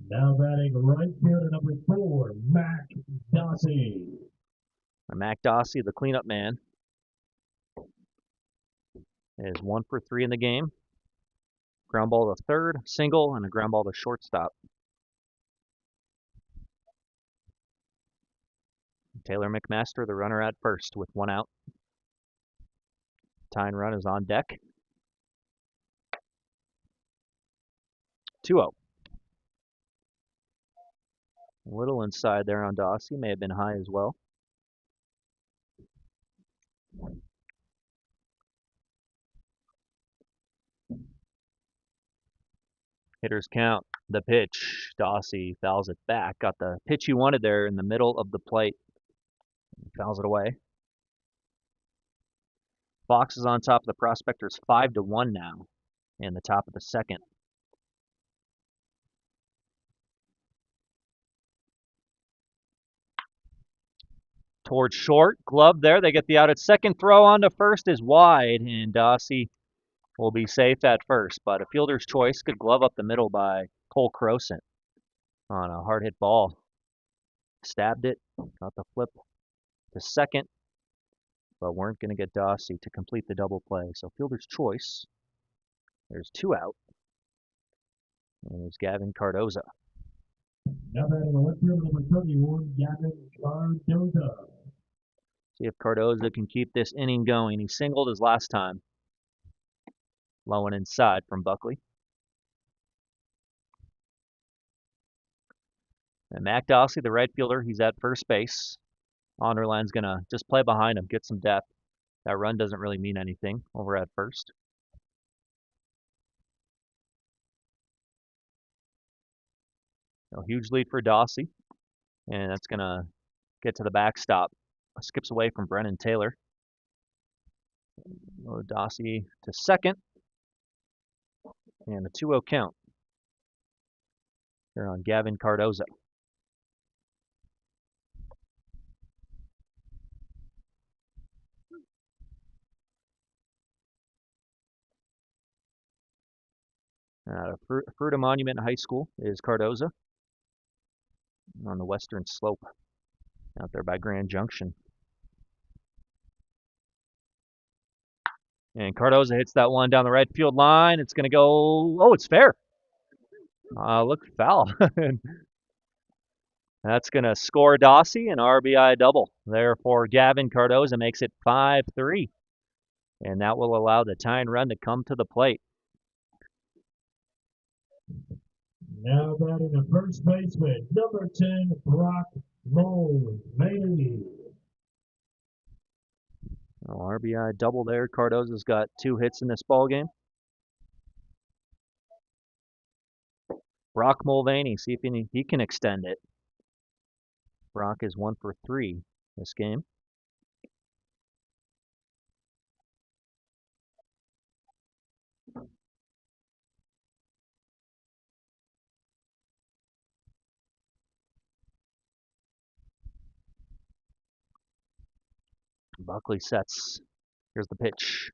Now batting right fielder, number 4, Mac Dossie. Mac Dossie, the cleanup man, is 1 for 3 in the game. Ground ball to third, single, and a ground ball to shortstop. Taylor McMaster, the runner at first with 1 out. Tying run is on deck. 2-0. A little inside there on Dossie, may have been high as well. Hitters count. The pitch. Dossie fouls it back. Got the pitch he wanted there in the middle of the plate. Fouls it away. Fox is on top of the Prospectors 5-1 now in the top of the 2nd. Towards short. Glove there. They get the out at second. Throw on to first is wide, and Dossie will be safe at first. But a fielder's choice. Good glove up the middle by Cole Croson on a hard hit ball. Stabbed it. Got the flip to second. But weren't going to get Dossie to complete the double play. So fielder's choice. There's 2 out. And there's Gavin Cardoza. Now batting the left fielder, number 31, Gavin Cardoza. See if Cardoza can keep this inning going. He singled his last time. Low and inside from Buckley. And Mac Dossie, the right fielder, he's at first base. Onderline's going to just play behind him, get some depth. That run doesn't really mean anything over at first. A huge lead for Dossie. And that's going to get to the backstop. Skips away from Brennan Taylor. Dossie to second. And a 2-0 count here on Gavin Cardoza. Fruita Monument High School is Cardoza on the western slope out there by Grand Junction. And Cardoza hits that one down the right field line. It's going to go. Oh, it's fair. Look foul. That's going to score Dossie an RBI double. Therefore, Gavin Cardoza makes it 5-3. And that will allow the tying run to come to the plate. Now batting the first baseman, number 10, Brock Mulvaney. RBI double there. Cardoza's got 2 hits in this ball game. Brock Mulvaney, see if he can extend it. Brock is 1 for 3 this game. Buckley sets. Here's the pitch.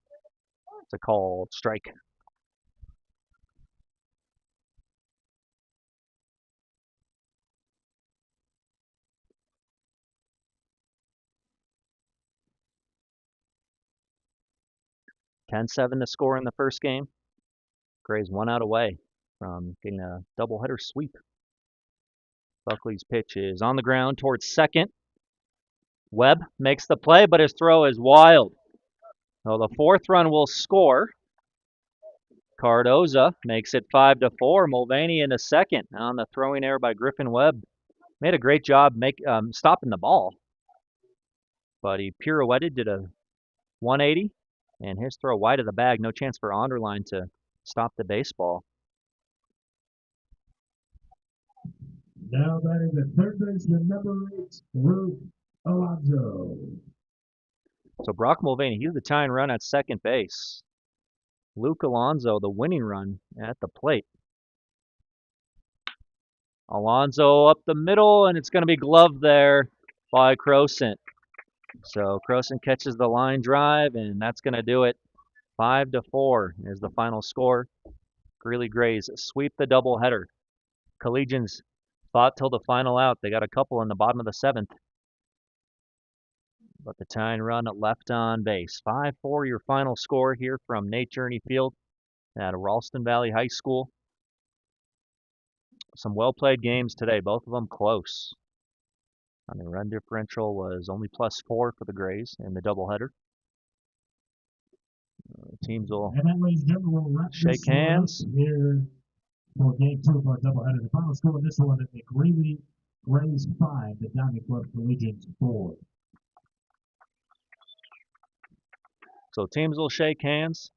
It's a called strike. (10-7) to score in the first game. Gray's 1 out away from getting a doubleheader sweep. Buckley's pitch is on the ground towards second. Webb makes the play, but his throw is wild. So the 4th run will score. Cardoza makes it 5-4. Mulvaney in the second on the throwing error by Griffin Webb. Made a great job stopping the ball. But he pirouetted, did a 180, and his throw wide of the bag. No chance for Onderline to stop the baseball. Now batting the third baseman, number 8, Luke Alonso. So Brock Mulvaney, he's the tying run at second base. Luke Alonso, the winning run at the plate. Alonso up the middle, and it's going to be gloved there by Crosent. So Crosent catches the line drive, and that's going to do it. 5-4 is the final score. Greeley Grays sweep the doubleheader. Collegians fought till the final out. They got a couple in the bottom of the 7th. But the tying run left on base. 5-4 your final score here from Nate Journey Field at Ralston Valley High School. Some well-played games today, both of them close. I mean, run differential was only +4 for the Grays in the doubleheader. Teams will shake hands. Here for game 2 of our doubleheader. The final score of this one is the Greeley Grays 5, the Diamond Club Collegians 4. So teams will shake hands.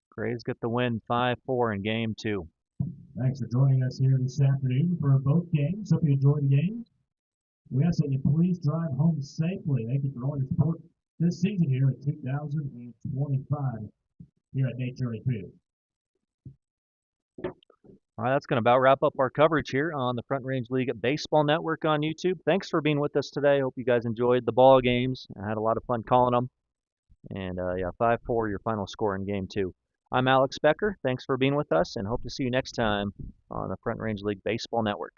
Grays get the win 5-4 in game 2. Thanks for joining us here this afternoon for both games. Hope you enjoyed the games. We ask that you please drive home safely. Thank you for all your support this season here at 2025 here at Nate Journey Field. All right, that's going to about wrap up our coverage here on the Front Range League Baseball Network on YouTube. Thanks for being with us today. Hope you guys enjoyed the ball games. I had a lot of fun calling them. And yeah, 5-4 your final score in game 2. I'm Alex Becker. Thanks for being with us, and hope to see you next time on the Front Range League Baseball Network.